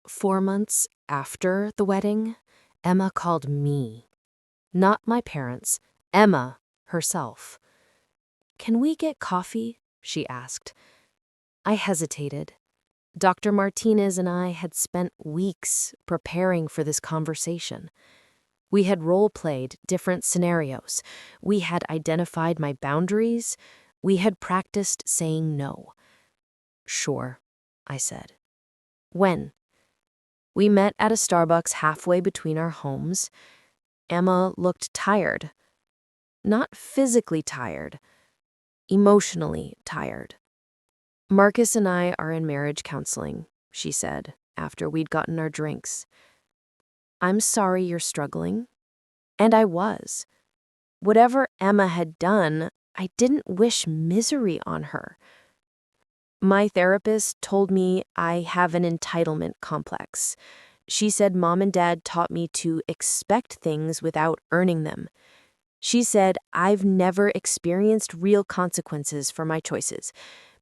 4 months after the wedding, Emma called me. Not my parents, Emma herself. Can we get coffee? She asked. I hesitated. Dr. Martinez and I had spent weeks preparing for this conversation. We had role-played different scenarios. We had identified my boundaries. We had practiced saying no. Sure, I said. When? We met at a Starbucks halfway between our homes. Emma looked tired. Not physically tired, emotionally tired. Marcus and I are in marriage counseling, she said, after we'd gotten our drinks. I'm sorry you're struggling. And I was. Whatever Emma had done, I didn't wish misery on her. My therapist told me I have an entitlement complex. She said Mom and Dad taught me to expect things without earning them. She said I've never experienced real consequences for my choices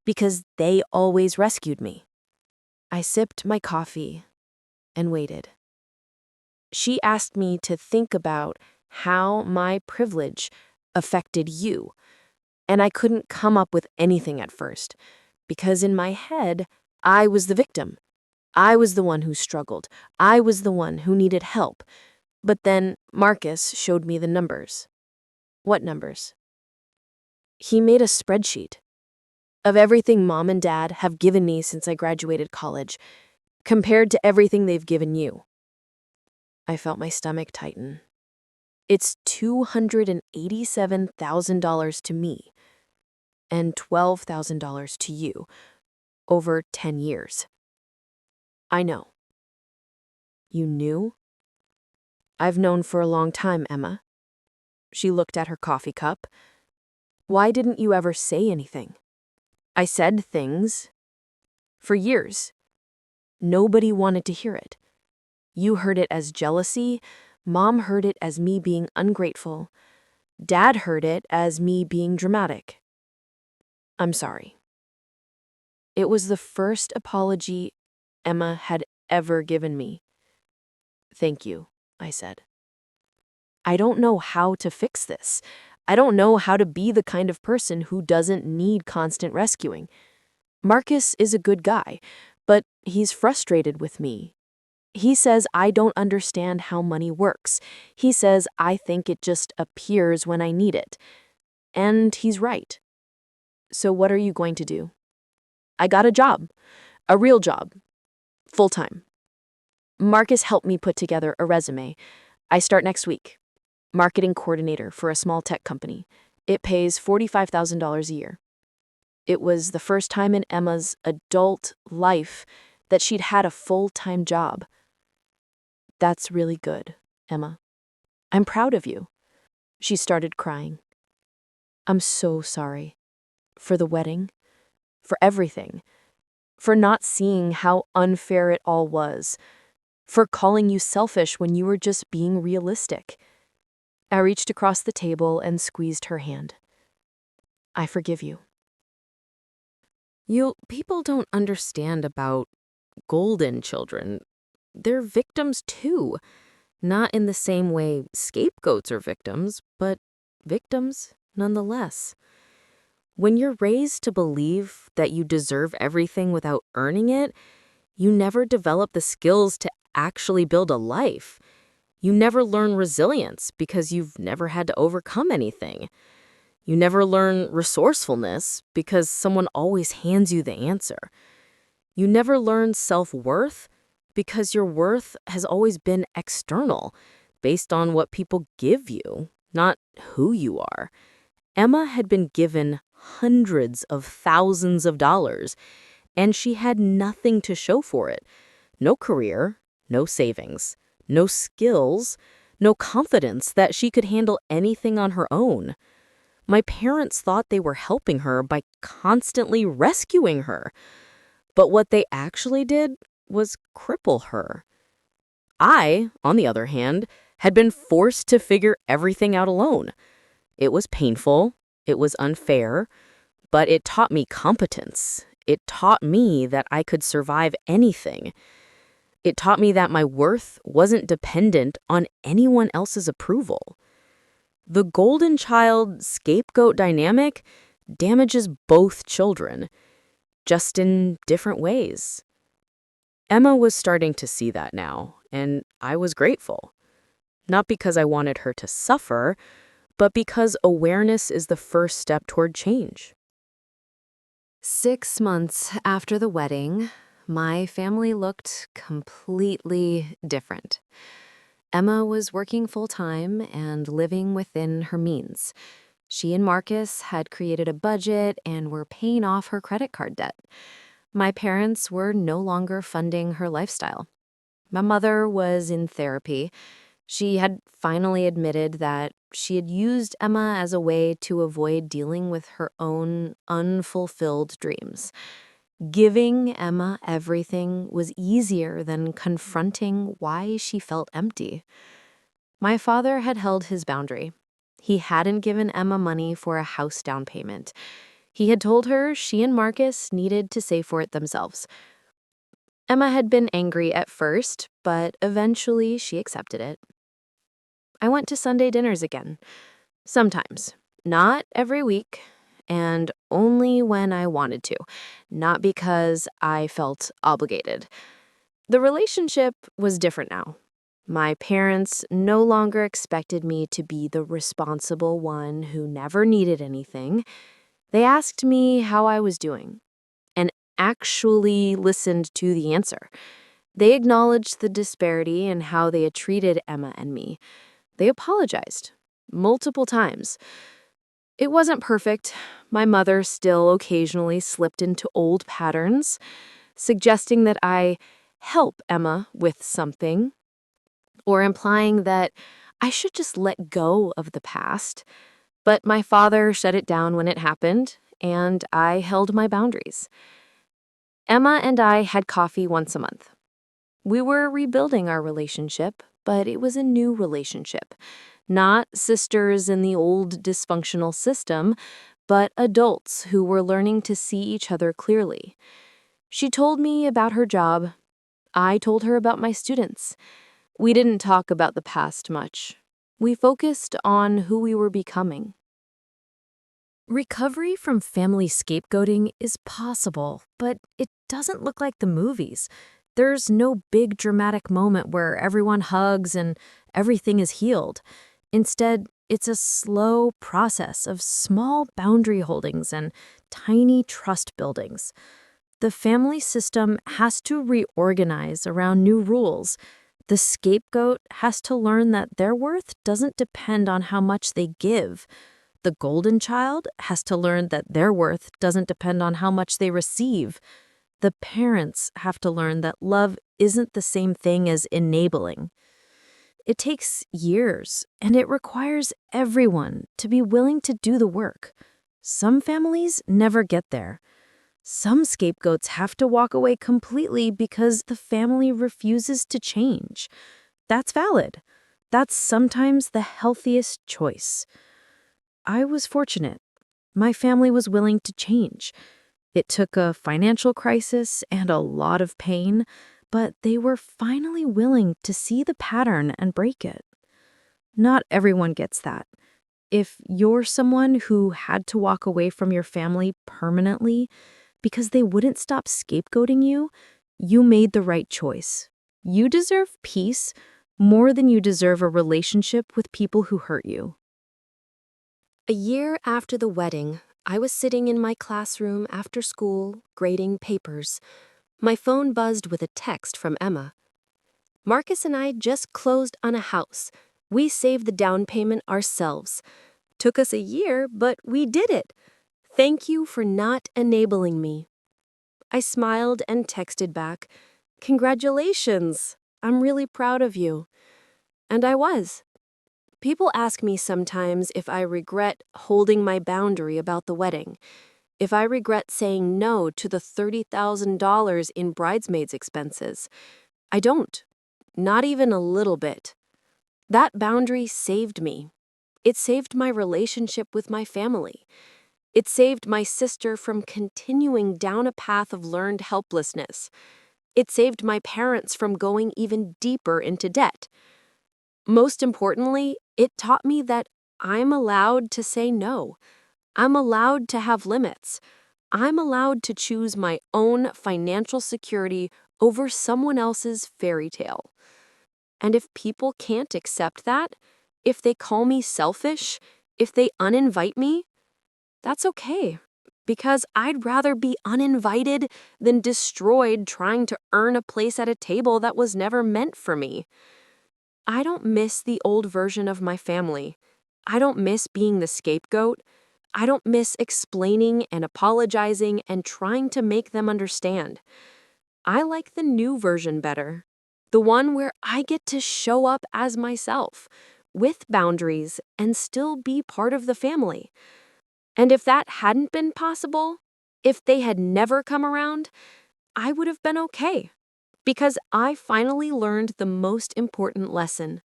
because they always rescued me. I sipped my coffee and waited. She asked me to think about how my privilege affected you, and I couldn't come up with anything at first, because in my head, I was the victim. I was the one who struggled. I was the one who needed help. But then Marcus showed me the numbers. What numbers? He made a spreadsheet of everything Mom and Dad have given me since I graduated college, compared to everything they've given you. I felt my stomach tighten. It's $287,000 to me and $12,000 to you over 10 years. I know. You knew? I've known for a long time, Emma. She looked at her coffee cup. Why didn't you ever say anything? I said things. For years. Nobody wanted to hear it. You heard it as jealousy. Mom heard it as me being ungrateful. Dad heard it as me being dramatic. I'm sorry. It was the first apology Emma had ever given me. Thank you, I said. I don't know how to fix this. I don't know how to be the kind of person who doesn't need constant rescuing. Marcus is a good guy, but he's frustrated with me. He says I don't understand how money works. He says I think it just appears when I need it. And he's right. So what are you going to do? I got a job. A real job. Full-time. Marcus helped me put together a resume. I start next week. Marketing coordinator for a small tech company. It pays $45,000 a year. It was the first time in Emma's adult life that she'd had a full-time job. That's really good, Emma. I'm proud of you. She started crying. I'm so sorry. For the wedding. For everything. For not seeing how unfair it all was. For calling you selfish when you were just being realistic. I reached across the table and squeezed her hand. I forgive you. People don't understand about golden children. They're victims too. Not in the same way scapegoats are victims, but victims nonetheless. When you're raised to believe that you deserve everything without earning it, you never develop the skills to actually build a life. You never learn resilience because you've never had to overcome anything. You never learn resourcefulness because someone always hands you the answer. You never learn self-worth because your worth has always been external, based on what people give you, not who you are. Emma had been given hundreds of thousands of dollars, and she had nothing to show for it. No career, no savings, no skills, no confidence that she could handle anything on her own. My parents thought they were helping her by constantly rescuing her. But what they actually did was cripple her. I, on the other hand, had been forced to figure everything out alone. It was painful, it was unfair, but it taught me competence. It taught me that I could survive anything. It taught me that my worth wasn't dependent on anyone else's approval. The golden child scapegoat dynamic damages both children, just in different ways. Emma was starting to see that now, and I was grateful. Not because I wanted her to suffer, but because awareness is the first step toward change. 6 months after the wedding, my family looked completely different. Emma was working full-time and living within her means. She and Marcus had created a budget and were paying off her credit card debt. My parents were no longer funding her lifestyle. My mother was in therapy. She had finally admitted that she had used Emma as a way to avoid dealing with her own unfulfilled dreams. Giving Emma everything was easier than confronting why she felt empty. My father had held his boundary. He hadn't given Emma money for a house down payment. He had told her she and Marcus needed to save for it themselves. Emma had been angry at first, but eventually she accepted it. I went to Sunday dinners again. Sometimes. Not every week. and only when I wanted to, not because I felt obligated. The relationship was different now. My parents no longer expected me to be the responsible one who never needed anything. They asked me how I was doing and actually listened to the answer. They acknowledged the disparity in how they had treated Emma and me. They apologized multiple times. It wasn't perfect. My mother still occasionally slipped into old patterns, suggesting that I help Emma with something, or implying that I should just let go of the past. But my father shut it down when it happened, and I held my boundaries. Emma and I had coffee once a month. We were rebuilding our relationship, but it was a new relationship. Not sisters in the old dysfunctional system, but adults who were learning to see each other clearly. She told me about her job. I told her about my students. We didn't talk about the past much. We focused on who we were becoming. Recovery from family scapegoating is possible, but it doesn't look like the movies. There's no big dramatic moment where everyone hugs and everything is healed. Instead, it's a slow process of small boundary holdings and tiny trust buildings. The family system has to reorganize around new rules. The scapegoat has to learn that their worth doesn't depend on how much they give. The golden child has to learn that their worth doesn't depend on how much they receive. The parents have to learn that love isn't the same thing as enabling. It takes years, and it requires everyone to be willing to do the work. Some families never get there. Some scapegoats have to walk away completely because the family refuses to change. That's valid. That's sometimes the healthiest choice. I was fortunate. My family was willing to change. It took a financial crisis and a lot of pain, but they were finally willing to see the pattern and break it. Not everyone gets that. If you're someone who had to walk away from your family permanently because they wouldn't stop scapegoating you, you made the right choice. You deserve peace more than you deserve a relationship with people who hurt you. A year after the wedding, I was sitting in my classroom after school, grading papers. My phone buzzed with a text from Emma. Marcus and I just closed on a house. We saved the down payment ourselves. Took us a year, but we did it. Thank you for not enabling me. I smiled and texted back, "Congratulations. I'm really proud of you." And I was. People ask me sometimes if I regret holding my boundary about the wedding, if I regret saying no to the $30,000 in bridesmaids' expenses. I don't. Not even a little bit. That boundary saved me. It saved my relationship with my family. It saved my sister from continuing down a path of learned helplessness. It saved my parents from going even deeper into debt. Most importantly, it taught me that I'm allowed to say no. I'm allowed to have limits. I'm allowed to choose my own financial security over someone else's fairy tale. And if people can't accept that, if they call me selfish, if they uninvite me, that's okay. Because I'd rather be uninvited than destroyed trying to earn a place at a table that was never meant for me. I don't miss the old version of my family. I don't miss being the scapegoat. I don't miss explaining and apologizing and trying to make them understand. I like the new version better. The one where I get to show up as myself, with boundaries, and still be part of the family. And if that hadn't been possible, if they had never come around, I would have been okay. Because I finally learned the most important lesson.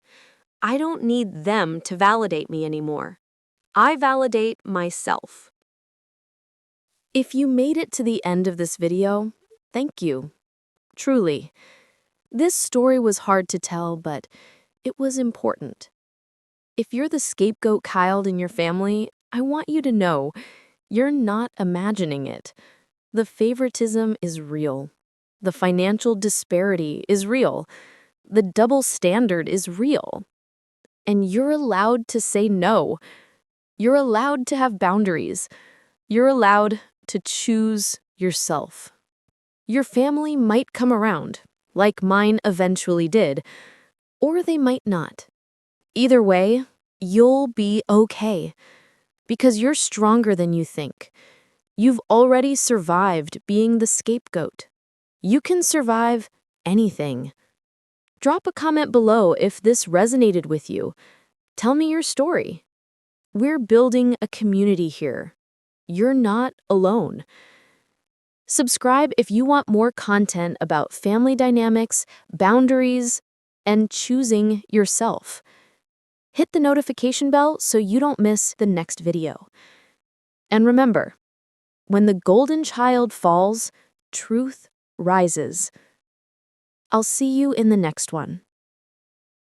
I don't need them to validate me anymore. I validate myself. If you made it to the end of this video, thank you. Truly. This story was hard to tell, but it was important. If you're the scapegoat child in your family, I want you to know You're not imagining it. The favoritism is real. The financial disparity is real. The double standard is real. And you're allowed to say no. You're allowed to have boundaries. You're allowed to choose yourself. Your family might come around, like mine eventually did, or they might not. Either way, you'll be okay, because you're stronger than you think. You've already survived being the scapegoat. You can survive anything. Drop a comment below if this resonated with you. Tell me your story. We're building a community here. You're not alone. Subscribe if you want more content about family dynamics, boundaries, and choosing yourself. Hit the notification bell so you don't miss the next video. And remember, when the golden child falls, truth rises. I'll see you in the next one.